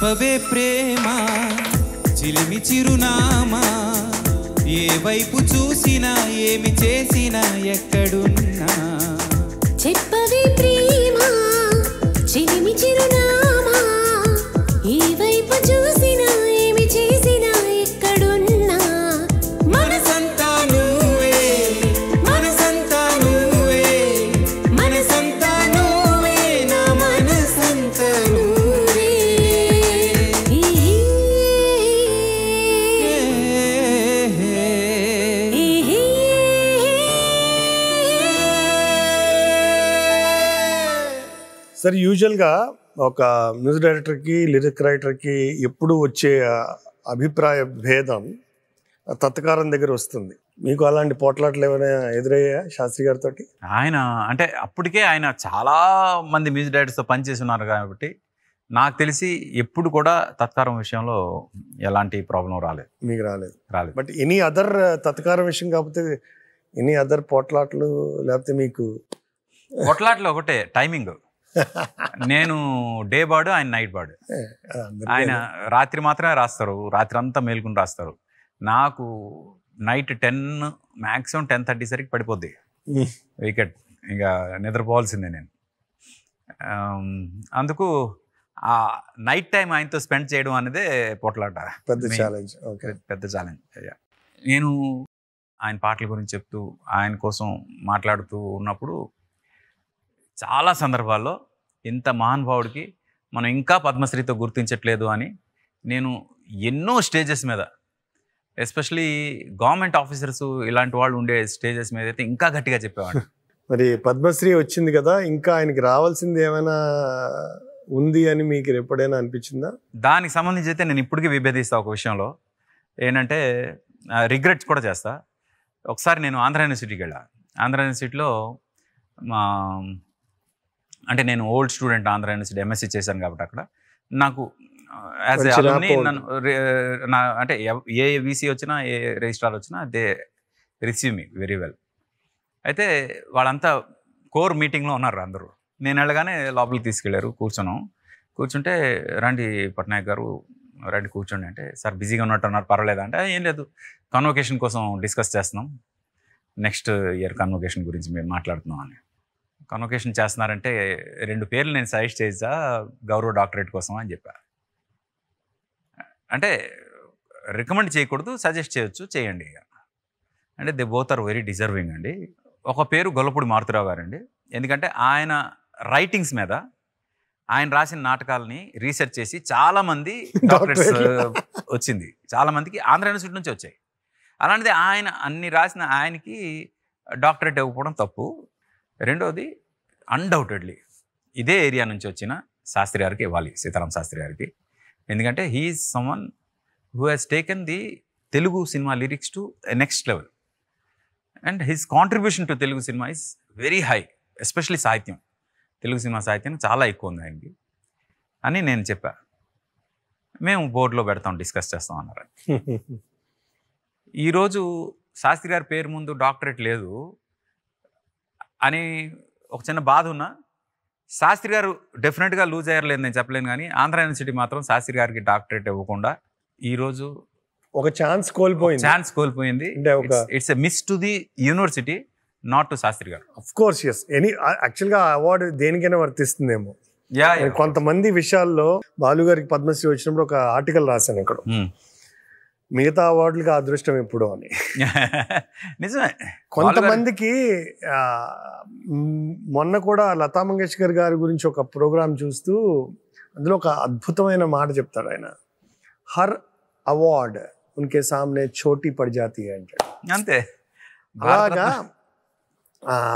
చెప్పవే ప్రేమ చిలిమి చిరునామా ఏ వైపు చూసినా ఏమి చేసినా ఎక్కడున్నా చెప్పవే ప్రేమ చిలిమి చిరునామా ఈ వైపు చూసినా ఏమి చేసినా ఎక్కడున్నా మనసంతా నువ్వే మనసంతా నువ్వే మనసంతా నువ్వే నా మనసంతా నువ్వే సార్, యూజువల్గా ఒక మ్యూజిక్ డైరెక్టర్కి లిరిక్ రైటర్కి ఎప్పుడు వచ్చే అభిప్రాయ భేదం తత్కారం దగ్గర వస్తుంది. మీకు అలాంటి పోట్లాట్లు ఏమైనా ఎదురయ్యా శాస్త్రి గారితో? ఆయన అంటే అప్పటికే ఆయన చాలా మంది మ్యూజిక్ డైరెక్టర్స్తో పనిచేసి ఉన్నారు కాబట్టి నాకు తెలిసి ఎప్పుడు కూడా తత్కారం విషయంలో ఎలాంటి ప్రాబ్లం రాలేదు. మీకు రాలేదు. బట్ ఎనీ అదర్ తత్కారం విషయం కాకపోతే ఎనీ అదర్ పోట్లాట్లు లేకపోతే మీకు? కొట్లాట్లో ఒకటే టైమింగ్. నేను డే బార్డు, ఆయన నైట్ బార్డు. ఆయన రాత్రి మాత్రమే రాస్తారు, రాత్రి అంతా మేల్కొని రాస్తారు. నాకు నైట్ 10 మ్యాక్సిమం 10:30 సరికి పడిపోద్ది వికెట్, ఇంకా నిద్రపోవాల్సిందే నేను. అందుకు ఆ నైట్ టైం ఆయనతో స్పెండ్ చేయడం అనేదే పోట్లాట, పెద్ద ఛాలెంజ్. పెద్ద ఛాలెంజ్. నేను ఆయన పాటల గురించి చెప్తూ ఆయన కోసం మాట్లాడుతూ ఉన్నప్పుడు చాలా సందర్భాల్లో ఇంత మహానుభావుడికి మనం ఇంకా పద్మశ్రీతో గుర్తించట్లేదు అని నేను ఎన్నో స్టేజెస్ మీద, ఎస్పెషలీ గవర్నమెంట్ ఆఫీసర్స్ ఇలాంటి వాళ్ళు ఉండే స్టేజెస్ మీద అయితే ఇంకా గట్టిగా చెప్పేవాడు. మరి పద్మశ్రీ వచ్చింది కదా, ఇంకా ఆయనకి రావాల్సింది ఏమైనా ఉంది అని మీకు ఎప్పుడైనా అనిపించిందా? దానికి సంబంధించి అయితే నేను ఇప్పటికీ విభేదిస్తా ఒక విషయంలో. ఏంటంటే రిగ్రెట్స్ కూడా చేస్తా. ఒకసారి నేను ఆంధ్ర యూనివర్సిటీకి వెళ్ళాను. ఆంధ్ర యూనివర్సిటీలో అంటే నేను old student, Andhra university MSc చేశాను కాబట్టి అక్కడ నాకు యాజ్ ఏ అలమ్ని నన్ను అంటే ఏ వీసీ వచ్చినా ఏ రిజిస్ట్రార్ వచ్చినా they receive me very well. అయితే వాళ్ళంతా కోర్ మీటింగ్లో ఉన్నారు అందరూ. నేను వెళ్ళగానే లోపలికి తీసుకెళ్లారు, కూర్చుంటే రండి పట్నాయక్ గారు రండి కూర్చోండి అంటే, సార్ బిజీగా ఉన్నట్టున్నారు పర్వాలేదా అంటే, ఏం లేదు కన్వొకేషన్ కోసం డిస్కస్ చేస్తున్నాం, నెక్స్ట్ ఇయర్ కన్వొకేషన్ గురించి మేము మాట్లాడుతున్నాం అని. కన్వొకేషన్ చేస్తున్నారంటే 2 పేర్లు నేను సజెస్ట్ చేసా గౌరవ డాక్టరేట్ కోసం అని చెప్పారు. అంటే రికమెండ్ చేయకూడదు, సజెస్ట్ చేయొచ్చు, చేయండి అంటే they both are very deserving అండి. ఒక పేరు గొల్లపూడి మారుతిరావు గారండి. ఎందుకంటే ఆయన రైటింగ్స్ మీద ఆయన రాసిన నాటకాలని రీసెర్చ్ చేసి చాలామంది డాక్టరేట్స్ వచ్చింది, చాలామందికి ఆంధ్ర యూనివర్సిటీ నుంచి వచ్చాయి. అలాంటిది ఆయన అన్ని రాసిన ఆయనకి డాక్టరేట్ ఇవ్వకపోవడం తప్పు. రెండోది అన్డౌటెడ్లీ ఇదే ఏరియా నుంచి వచ్చిన శాస్త్రి గారికి ఇవ్వాలి, సీతారాం శాస్త్రి గారికి. ఎందుకంటే he's someone who has taken the Telugu cinema lyrics to next level and his contribution to Telugu cinema is very high, especially సాహిత్యం, తెలుగు సినిమా సాహిత్యం చాలా ఎక్కువ ఉంది ఆయనకి అని నేను చెప్పా. మేము బోర్డులో పెడతాం, డిస్కస్ చేస్తాం అన్నారు. ఈరోజు శాస్త్రి గారి పేరు ముందు డాక్టరేట్ లేదు అని ఒక చిన్న బాధ ఉన్నా, శాస్త్రి గారు డెఫినెట్గా లూజ్ అయ్యలేదు నేను చెప్పలేను, కానీ ఆంధ్ర యూనివర్సిటీ మాత్రం శాస్త్రి గారికి డాక్టరేట్ ఇవ్వకుండా ఈరోజు ఒక ఛాన్స్ కోల్పోయింది. It's a miss to the university, not to Sastry గారు. ఆఫ్ కోర్స్ ఎస్, యాక్చువల్గా అవార్డు దేనికైనా వర్తిస్తుందేమో. కొంతమంది విషయాల్లో బాలు గారికి పద్మశ్రీ వచ్చినప్పుడు ఒక ఆర్టికల్ రాశాను ఇక్కడ, మిగతా అవార్డులకి అదృష్టం ఎప్పుడు అని. నిజమే. కొంతమందికి మొన్న కూడా లతా మంగేష్కర్ గారి గురించి ఒక ప్రోగ్రాం చూస్తూ అందులో ఒక అద్భుతమైన మాట చెప్తాడు ఆయన, హర్ అవార్డ్ ఉన్కే సామ్నే చోటీ పడి జాతి అంటాడు. అంతే. అలాగా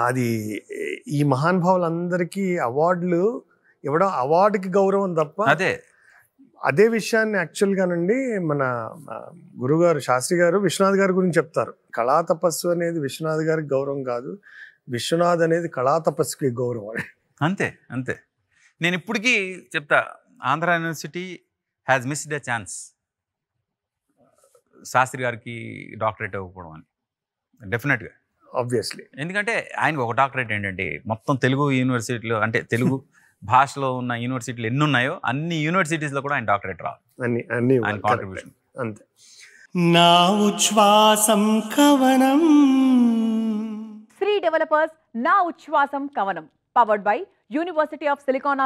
అది ఈ మహానుభావులందరికీ అవార్డులు ఇవ్వడం, అవార్డుకి గౌరవం తప్ప. అదే విషయాన్ని యాక్చువల్గానండి మన గురుగారు శాస్త్రి గారు విశ్వనాథ్ గారి గురించి చెప్తారు. కళా తపస్సు అనేది విశ్వనాథ్ గారికి గౌరవం కాదు, విశ్వనాథ్ అనేది కళా తపస్సుకి గౌరవం. అంతే. నేను ఇప్పటికీ చెప్తా, Andhra university has missed a chance Sastry గారికి డాక్టరేట్ ఇవ్వకపోవడం అని. డెఫినెట్గా, ఆబ్వియస్లీ. ఎందుకంటే ఆయనకు ఒక డాక్టరేట్ ఏంటంటే మొత్తం తెలుగు యూనివర్సిటీలో, అంటే తెలుగు భాషలో ఉన్న యూనివర్సిటీలు ఎన్ని ఉన్నాయో అన్ని యూనివర్సిటీస్లో కూడా ఆయన డాక్టరేట్ రావాలి. అన్ని అన్ని ఆయన కాంట్రిబ్యూషన్ అంతే. నా Uchvasam కవనం. Sri developers Naa Uchvasam Kavanam powered by university of silicon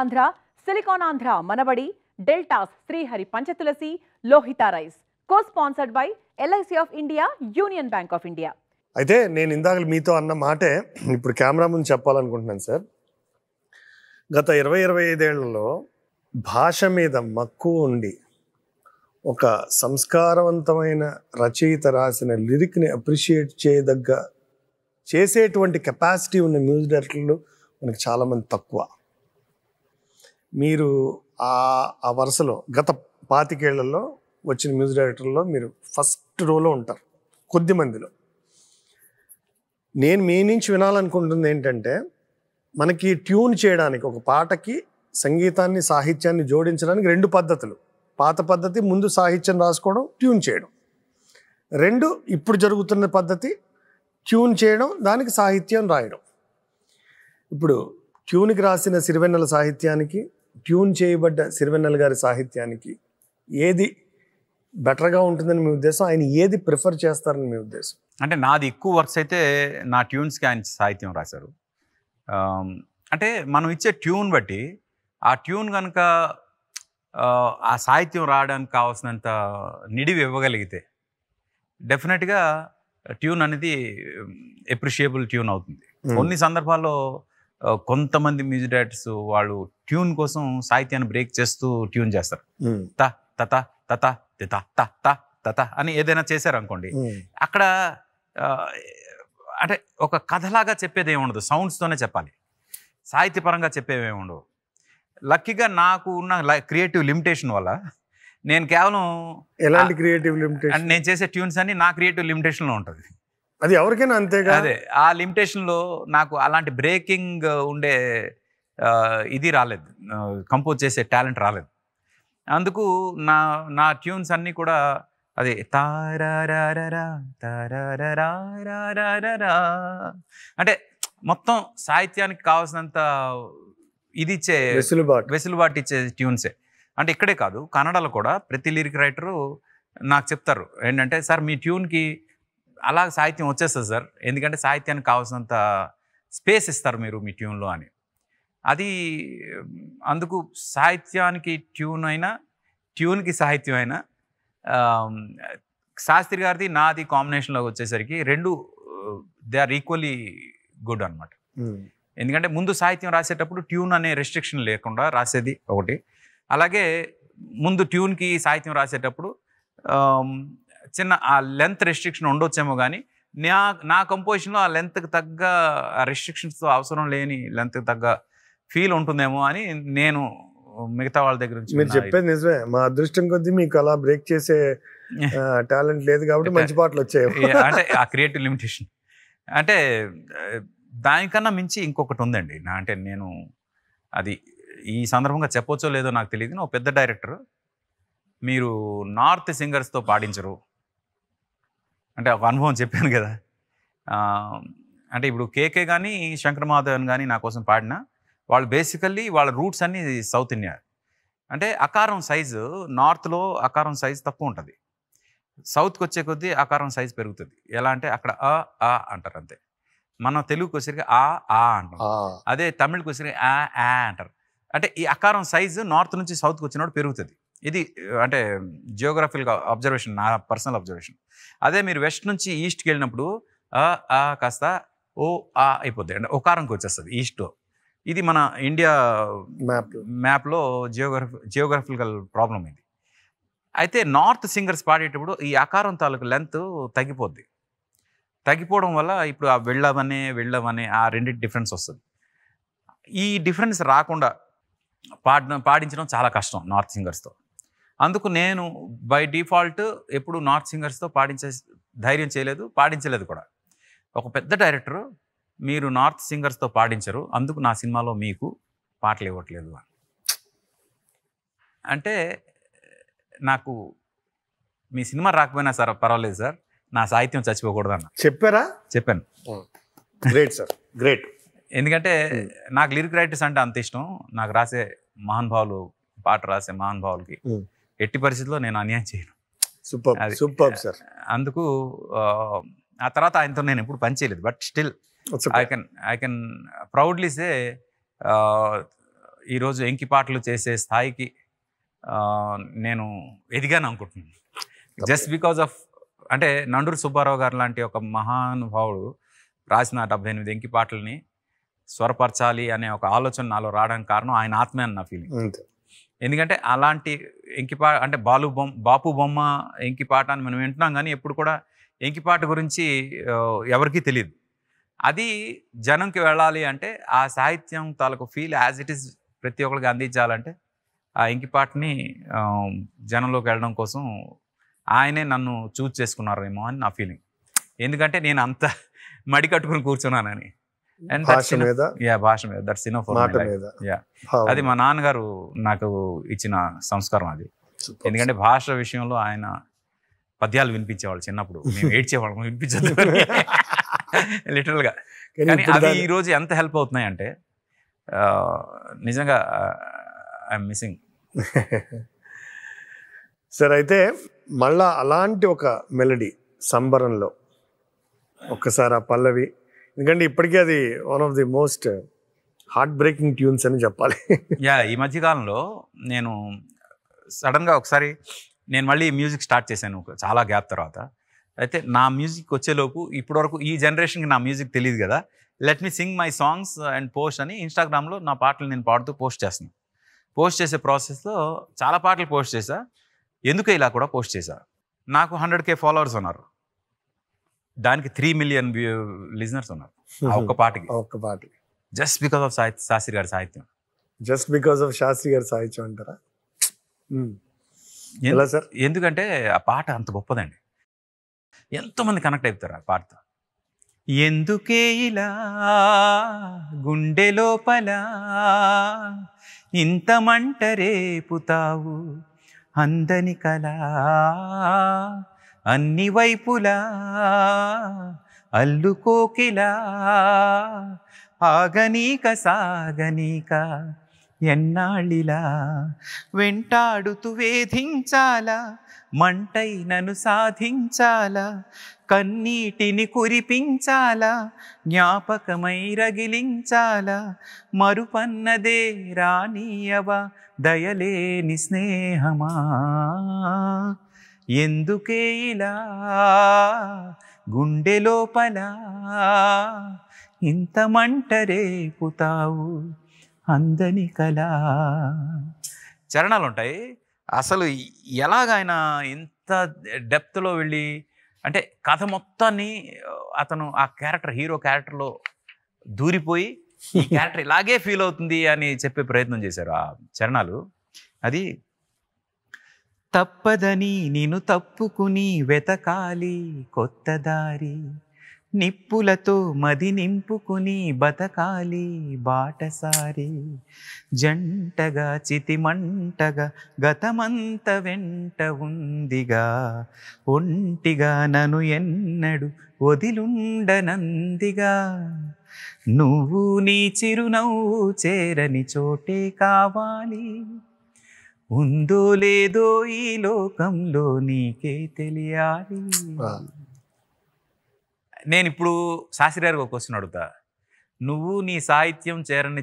Andhra Manabadi, deltas Srihari Panchatulasi, Lohitha rice. Cosponsored by LIC of India, union bank of India. అయితే నేను ఇందాక మీతో అన్న మాటే ఇప్పుడు కెమెరా ముందు చెప్పాలనుకుంటున్నాను సార్. గత 20-25 ఏళ్లలో భాష మీద మక్కువ ఉండి ఒక సంస్కారవంతమైన రచయిత రాసిన లిరిక్ని అప్రిషియేట్ చేసేటువంటి కెపాసిటీ ఉన్న మ్యూజిక్ డైరెక్టర్లు మనకి చాలామంది తక్కువ. మీరు ఆ వరుసలో గత 25 ఏళ్లలో వచ్చిన మ్యూజిక్ డైరెక్టర్లో మీరు ఫస్ట్ రోలో ఉంటారు కొద్ది మందిలో. నేను మీ నుంచి వినాలనుకుంటుంది ఏంటంటే, మనకి ట్యూన్ చేయడానికి ఒక పాటకి సంగీతాన్ని సాహిత్యాన్ని జోడించడానికి 2 పద్ధతులు. పాత పద్ధతి ముందు సాహిత్యం రాసుకోవడం, ట్యూన్ చేయడం. 2 ఇప్పుడు జరుగుతున్న పద్ధతి ట్యూన్ చేయడం, దానికి సాహిత్యం రాయడం. ఇప్పుడు ట్యూన్కి రాసిన సిరివెన్నెల సాహిత్యానికి, ట్యూన్ చేయబడ్డ సిరివెన్నెల గారి సాహిత్యానికి ఏది బెటర్గా ఉంటుందని మీ ఉద్దేశం? ఆయన ఏది ప్రిఫర్ చేస్తారని మీ ఉద్దేశం? అంటే నాది ఎక్కువ వర్క్స్ అయితే నా ట్యూన్స్కి ఆయన సాహిత్యం రాశారు. అంటే మనం ఇచ్చే ట్యూన్ బట్టి ఆ ట్యూన్ కనుక ఆ సాహిత్యం రావడానికి కావాల్సినంత నిడివి ఇవ్వగలిగితే డెఫినెట్గా ట్యూన్ అనేది ఎప్రిషియబుల్ ట్యూన్ అవుతుంది. కొన్ని సందర్భాల్లో కొంతమంది మ్యూజిక్ డైరెక్టర్స్ వాళ్ళు ట్యూన్ కోసం సాహిత్యాన్ని బ్రేక్ చేస్తూ ట్యూన్ చేస్తారు. త తత తత తిత త త తత అని ఏదైనా చేశారు అనుకోండి, అక్కడ అంటే ఒక కథలాగా చెప్పేది ఏమి ఉండదు, సౌండ్స్తోనే చెప్పాలి, సాహిత్యపరంగా చెప్పేవి ఏమి ఉండవు. లక్కీగా నాకు ఉన్న క్రియేటివ్ లిమిటేషన్ వల్ల నేను కేవలం ఎలాంటి క్రియేటివ్ లిమిటేషన్? నేను చేసే ట్యూన్స్ అన్ని నా క్రియేటివ్ లిమిటేషన్లో ఉంటుంది. అది ఎవరికైనా అంతేగా. అదే ఆ లిమిటేషన్లో నాకు అలాంటి బ్రేకింగ్ ఉండే ఇది రాలేదు, కంపోజ్ చేసే టాలెంట్ రాలేదు. అందుకు నా ట్యూన్స్ అన్నీ కూడా అది తారారారా తారారారా అంటే మొత్తం సాహిత్యానికి కావాల్సినంత ఇది ఇచ్చే వెసులుబాటు ఇచ్చే ట్యూన్సే. అంటే ఇక్కడే కాదు, కన్నడలో కూడా ప్రతి లిరిక్ రైటరు నాకు చెప్తారు ఏంటంటే, సార్ మీ ట్యూన్కి అలా సాహిత్యం వచ్చేస్తుంది సార్, ఎందుకంటే సాహిత్యానికి కావాల్సినంత స్పేస్ ఇస్తారు మీరు మీ ట్యూన్లో అని. అది అందుకు సాహిత్యానికి ట్యూన్ అయినా ట్యూన్కి సాహిత్యం అయినా శాస్త్రి గారిది నాది కాంబినేషన్లోకి వచ్చేసరికి 2 దే ఆర్ ఈక్వల్లీ గుడ్ అనమాట. ఎందుకంటే ముందు సాహిత్యం రాసేటప్పుడు ట్యూన్ అనే రెస్ట్రిక్షన్ లేకుండా రాసేది ఒకటి, అలాగే ముందు ట్యూన్కి సాహిత్యం రాసేటప్పుడు చిన్న ఆ లెంత్ రెస్ట్రిక్షన్ ఉండొచ్చేమో, కానీ నా కంపోజిషన్లో ఆ లెంత్కి తగ్గ ఆ రెస్ట్రిక్షన్స్తో అవసరం లేని లెంత్కి తగ్గ ఫీల్ ఉంటుందేమో అని నేను మిగతా వాళ్ళ దగ్గర నుంచి. మీరు చెప్పేది నిజమే, మా అదృష్టం కొద్దీ మీకు అలా బ్రేక్ చేసే టాలెంట్ లేదు కాబట్టి మంచి పాటలు వచ్చాయి. అంటే ఆ క్రియేటివ్ లిమిటేషన్ అంటే దానికన్నా మించి ఇంకొకటి ఉందండి. అంటే నేను అది ఈ సందర్భంగా చెప్పొచ్చో లేదో నాకు తెలియదు, ఒక పెద్ద డైరెక్టర్ మీరు నార్త్ సింగర్స్తో పాడించరు అంటే ఒక అనుభవం చెప్పాను కదా. అంటే ఇప్పుడు కేకే కానీ శంకర్ మాధవన్ కానీ నా కోసం పాడినా వాళ్ళు బేసికల్లీ వాళ్ళ రూట్స్ అన్నీ సౌత్ ఇండియా. అంటే అకారం సైజు నార్త్లో అకారం సైజు తక్కువ ఉంటుంది, సౌత్కి వచ్చే కొద్దీ అకారం సైజు పెరుగుతుంది. ఎలా అంటే అక్కడ ఆ అంటారు అంతే, మన తెలుగుకి వచ్చేసరికి ఆ అంటాం, అదే తమిళకి వచ్చేసరికి ఆ అంటారు. అంటే ఈ అకారం సైజు నార్త్ నుంచి సౌత్కి వచ్చినప్పుడు పెరుగుతుంది. ఇది అంటే జియోగ్రఫికల్ అబ్జర్వేషన్, నా పర్సనల్ అబ్జర్వేషన్. అదే మీరు వెస్ట్ నుంచి ఈస్ట్కి వెళ్ళినప్పుడు కాస్త అయిపోద్ది, అంటే ఒకారంకి వచ్చేస్తుంది ఈస్ట్లో. ఇది మన ఇండియా మ్యాప్లో జియోగ్రఫికల్ ప్రాబ్లం ఇది. అయితే నార్త్ సింగర్స్ పాడేటప్పుడు ఈ అకారం తాలూకు లెంత్ తగ్గిపోవడం వల్ల ఇప్పుడు ఆ వెళ్ళవనే ఆ రెండింటి డిఫరెన్స్ వస్తుంది. ఈ డిఫరెన్స్ రాకుండా పాడించడం చాలా కష్టం నార్త్ సింగర్స్తో. అందుకు నేను బై డిఫాల్ట్ ఎప్పుడు నార్త్ సింగర్స్తో పాడించే ధైర్యం చేయలేదు, పాడించలేదు కూడా. ఒక పెద్ద డైరెక్టరు మీరు నార్త్ సింగర్స్తో పాడించరు, అందుకు నా సినిమాలో మీకు పాటలు ఇవ్వట్లేదు అని అంటే, నాకు మీ సినిమా రాకపోయినా సార్ పర్వాలేదు సార్, నా సాహిత్యం చచ్చిపోకూడదు అన్న. చెప్పారా? చెప్పాను. Great sir, great. ఎందుకంటే నాకు లిరిక్ రైటర్స్ అంటే అంత ఇష్టం. నాకు రాసే మహానుభావులు, పాట రాసే మహానుభావులకి ఎట్టి పరిస్థితుల్లో నేను అన్యాయం చేయను. Super super sir. అందుకు ఆ తర్వాత ఆయనతో నేను ఎప్పుడు పని చేయలేదు. But still I can proudly say ఈరోజు ఎంకి పాటలు చేసే స్థాయికి నేను ఎదిగాను అనుకుంటున్నాను. జస్ట్ బికాజ్ ఆఫ్ అంటే నండూరి సుబ్బారావు గారు లాంటి ఒక మహానుభావుడు రాసిన 78 ఎంకి పాటల్ని స్వరపరచాలి అనే ఒక ఆలోచన నాలో రావడానికి కారణం ఆయన ఆత్మే అని నా ఫీలింగ్. ఎందుకంటే అలాంటి ఎంకిపాట అంటే బాపు బొమ్మ ఎంకిపాట అని మనం వింటున్నాం, కానీ ఎప్పుడు కూడా ఎంకిపాట గురించి ఎవరికీ తెలియదు. అది జనంకి వెళ్ళాలి అంటే ఆ సాహిత్యం తాలూకు ఫీల్ యాజ్ ఇట్ ఈస్ ప్రతి ఒక్కరికి అందించాలంటే ఆ ఎంకిపాటని జనంలోకి వెళ్ళడం కోసం ఆయనే నన్ను చూజ్ చేసుకున్నారేమో అని నా ఫీలింగ్. ఎందుకంటే నేను అంత మడి కట్టుకుని కూర్చున్నానని. అండ్ భాష మీద that's enough for my life. అది మా నాన్నగారు నాకు ఇచ్చిన సంస్కారం అది. ఎందుకంటే భాష విషయంలో ఆయన పద్యాలు వినిపించేవాళ్ళు చిన్నప్పుడు, మేము ఏడ్చేవాళ్ళం వినిపించదు లిటరల్గా. కానీ అవి ఈరోజు ఎంత హెల్ప్ అవుతున్నాయి అంటే నిజంగా ఐఎమ్ మిస్సింగ్. సార్ అయితే మళ్ళా అలాంటి ఒక మెలడీ సంబరంలో ఒక్కసారి ఆ పల్లవి, ఎందుకంటే ఇప్పటికీ అది one of the most heart breaking tunes అని చెప్పాలి. ఈ మధ్యకాలంలో నేను సడన్గా ఒకసారి నేను మళ్ళీ మ్యూజిక్ స్టార్ట్ చేశాను చాలా గ్యాప్ తర్వాత. అయితే నా మ్యూజిక్ వచ్చేలోపు ఇప్పటివరకు ఈ జనరేషన్కి నా మ్యూజిక్ తెలియదు కదా, let me Singh my songs and post అని ఇన్స్టాగ్రామ్లో నా పాటలు నేను పాడుతూ పోస్ట్ చేస్తున్నాను. పోస్ట్ చేసే ప్రాసెస్లో చాలా పాటలు పోస్ట్ చేశా. ఎందుకు ఇలా కూడా పోస్ట్ చేశా. నాకు 100K ఫాలోవర్స్ ఉన్నారు, దానికి 3 million లిజనర్స్ ఉన్నారు ఆ ఒక్క పాటకి. జస్ట్ బికాస్ ఆఫ్ శాస్త్రి గారి సాహిత్యం. జస్ట్ బికాస్ ఆఫ్ శాస్త్రి గారి సాహిత్యం అంటారా? ఎలా సార్? ఎందుకంటే ఆ పాట అంత గొప్పదండి, ఎంతోమంది కనెక్ట్ అయిపోతారు ఆ పాటతో. ఎందుకే ఇలా గుండె లోపల ఇంత మంట రేపుతావు, అందని కలా అన్ని వైపులా అల్లుకోకిలా, ఆగనీక సాగనీక ఎన్నాళ్ళిలా, వెంటాడుతూ వేధించాలా, మంటై నన్ను సాధించాలా, కన్నీటిని కురిపించాలా, జ్ఞాపకమై రగిలించాలా, మరుపన్నదే రానీయవా దయలేని స్నేహమా, ఎందుకే ఇలా గుండె లోపల ఇంత మంట రేపుతావు, అందని కలా. చరణాలు ఉంటాయి. అసలు ఎలాగైన ఇంత డెప్త్లో వెళ్ళి అంటే కథ మొత్తాన్ని అతను ఆ క్యారెక్టర్, హీరో క్యారెక్టర్లో దూరిపోయి ఈ క్యారెక్టర్ ఇలాగే ఫీల్ అవుతుంది అని చెప్పే ప్రయత్నం చేశారు ఆ చరణాలు. అది తప్పదని నేను తప్పుకుని వెతకాలి కొత్త దారి, నిప్పులతో మది నింపుకుని బతకాలి బాటసారి, జంటగా చితిమంటగా గతమంత వెంట ఉందిగా, ఒంటిగా నన్ను ఎన్నడు వదిలుండనందిగా, నువ్వు నీ చిరునవ్వు చేరని చోటే కావాలి, ఉందో లేదో ఈ లోకంలో నీకే తెలియాలి. నేను ఇప్పుడు శాస్త్రి గారికి ఒక క్వశ్చన్ అడుగుతా, నువ్వు నీ సాహిత్యం చేరని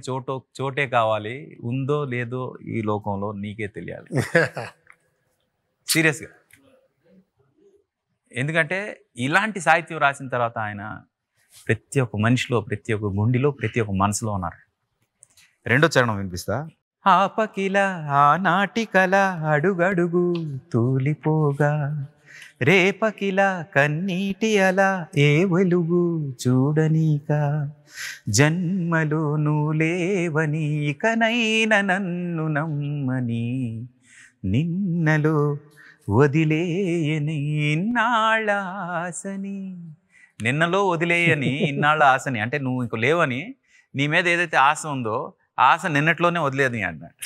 చోటే కావాలి, ఉందో లేదో ఈ లోకంలో నీకే తెలియాలి. సీరియస్గా. ఎందుకంటే ఇలాంటి సాహిత్యం రాసిన తర్వాత ఆయన ప్రతి ఒక్క మనిషిలో, ప్రతి ఒక్క గుండెలో, ప్రతి ఒక్క మనసులో ఉన్నారు. రెండో చరణం వినిపిస్తా. ఆపకిలా ఆనాటికల అడుగడుగు తూలిపోగా, రేపకిలా కన్నీటి అలా ఏ వెలుగు చూడనీక, జన్మలో నువ్వు లేవని ఇకనైనా నన్ను నమ్మని, నిన్నలో వదిలేయని ఇన్నాళ్ళ ఆశని, నిన్నలో వదిలేయని ఇన్నాళ్ళ ఆశని అంటే నువ్వు ఇంకో లేవని, నీ మీద ఏదైతే ఆశ ఉందో ఆశ నిన్నట్లోనే వదిలేదు అన్నట్టు.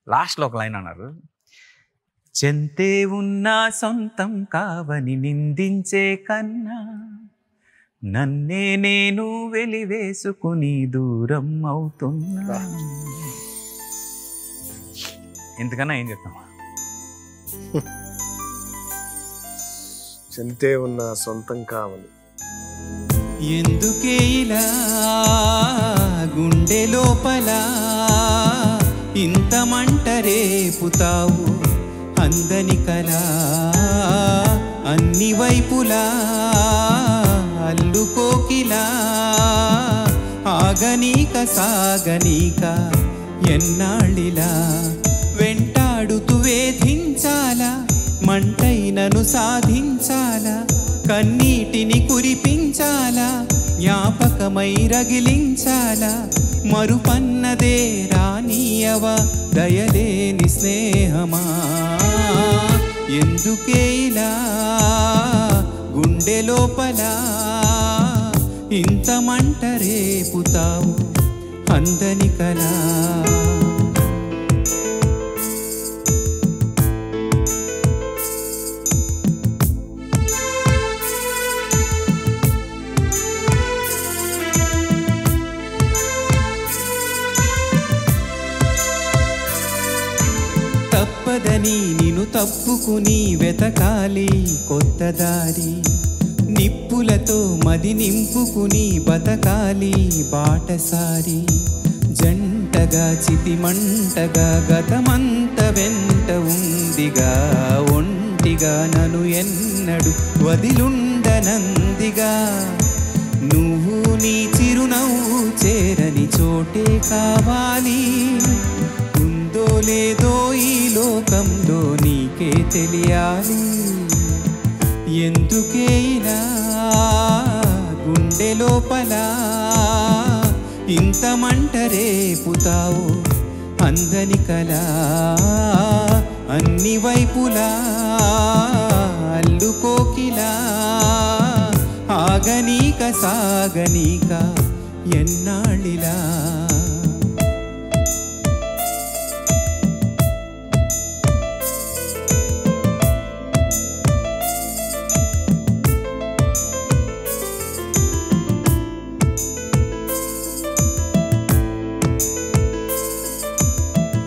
లాస్ట్లో ఒక లైన్ అన్నారు, చెంతే ఉన్నా సొంతం కావని నిందించే కన్నా, నన్నే నేను వెలివేసుకుని దూరం అవుతున్నా. ఇంతకన్నా ఏం చెప్తామా? చెంతే ఉన్న సొంతం కావాలి. ఎందుకే ఇలా గుండె లోపల ఇంత మంట రేపుతావు? అందని కలా అన్ని వైపులా అల్లుకోకిలా ఆగనీక సాగనీక ఎన్నాళ్ళిలా వెంటాడుతూ వేధించాలా? మంటైనను సాధించాలా? కన్నీటిని కురిపించాలా? జ్ఞాపకమై రగిలించాలా? మరుపన్నదే రానీయవా దయలేని స్నేహమా? ఎందుకే ఇలా గుండె లోపల ఇంత మంట రేపుతావు? అందని కలా తప్పదని నిన్ను తప్పుకుని వెతకాలి కొత్త దారి. నిప్పులతో మది నింపుకుని బతకాలి బాటసారి. జంటగా చితిమంటగా గతమంత వెంట ఉందిగా, ఒంటిగా నన్ను ఎన్నడు వదిలుండనందిగా. నువ్వు నీ చిరునవ్వు చేరని చోటే కావాలి. ఉందో లేదో ఈ లోకంలో నీకే తెలియాలి. ఎందుకే ఇలా గుండె లోపల ఇంత మంట రేపుతావు? అందని కలా అన్ని వైపులా అల్లుకోకిలా ఆగనీక సాగనీక ఎన్నాళ్ళిలా.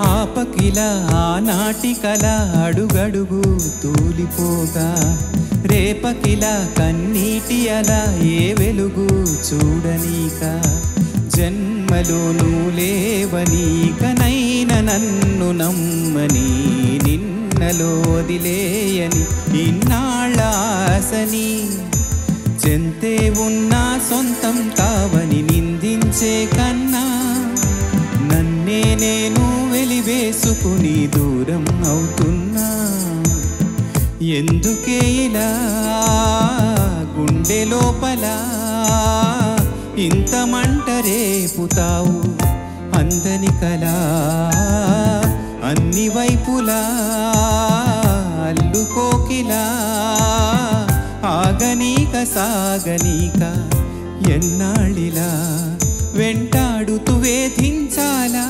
ఆపకిలా ఆనాటి కల అడుగడుగు తూలిపోగా, రేపకిలా కన్నీటి అలా ఏ వెలుగు చూడనీక. జన్మలోనూ లేవని కనైన నన్ను నమ్మని, నిన్నలో వదిలేయని ఇన్నాళ్ళ ఆశని. చెంతే ఉన్నా సొంతం కావని నిందించే కన్నా, నన్నే నేను వెలివేసుకుని దూరం అవుతున్నా. ఎందుకే ఇలా గుండె లోపల ఇంత మంట రేపుతావు? అందని కలా అన్ని వైపులా అల్లుకోకిలా ఆగనీక సాగనీక ఎన్నాళ్ళిలా వెంటాడుతూ వేధించాలా?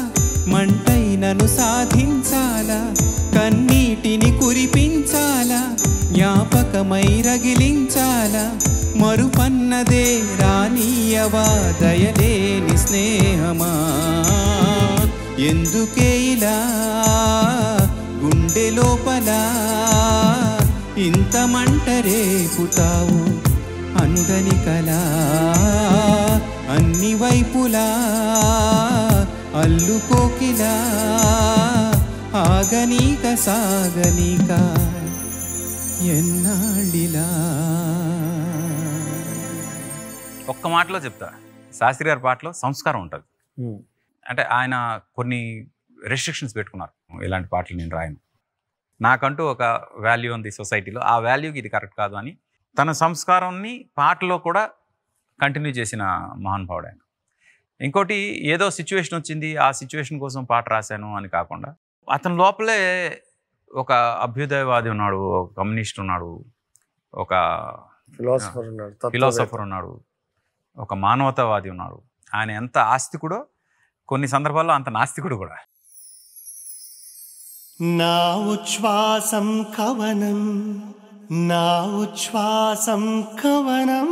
మంటైనను సాధించాలా? కన్నీటిని కురిపించాలా? జ్ఞాపకమై రగిలించాలా? మరుపన్నదే రానీయవా దయలేని స్నేహమా? ఎందుకే ఇలా గుండె లోపల ఇంత మంట రేపుతావు? అందని కలా అన్ని వైపులా అల్లుకోకిలా ఆగనీక సాగనీక ఎన్నాళ్ళిలా. ఒక్క మాటలో చెప్తా, శాస్త్రి గారి పాటలో సంస్కారం ఉంటుంది. అంటే ఆయన కొన్ని రెస్ట్రిక్షన్స్ పెట్టుకున్నారు, ఇలాంటి పాటలు నేను రాయను, నాకంటూ ఒక వాల్యూ ఉంది సొసైటీలో, ఆ వాల్యూకి ఇది కరెక్ట్ కాదు అని తన సంస్కారాన్ని పాటలో కూడా కంటిన్యూ చేసిన మహానుభావుడు ఆయన. ఇంకోటి, ఏదో సిచ్యువేషన్ వచ్చింది ఆ సిచ్యువేషన్ కోసం పాట రాశాను అని కాకుండా, అతని లోపలే ఒక అభ్యుదయవాది ఉన్నాడు, ఒక కమ్యూనిస్ట్ ఉన్నాడు, ఒక ఫిలాసఫర్ ఉన్నాడు, ఒక మానవతావాది ఉన్నాడు. ఆయన ఎంత ఆస్తికుడో కొన్ని సందర్భాల్లో అంత నాస్తికుడు కూడా. నా ఉచ్ఛ్వాసం కవనం, నా ఉచ్ఛ్వాసం కవనం.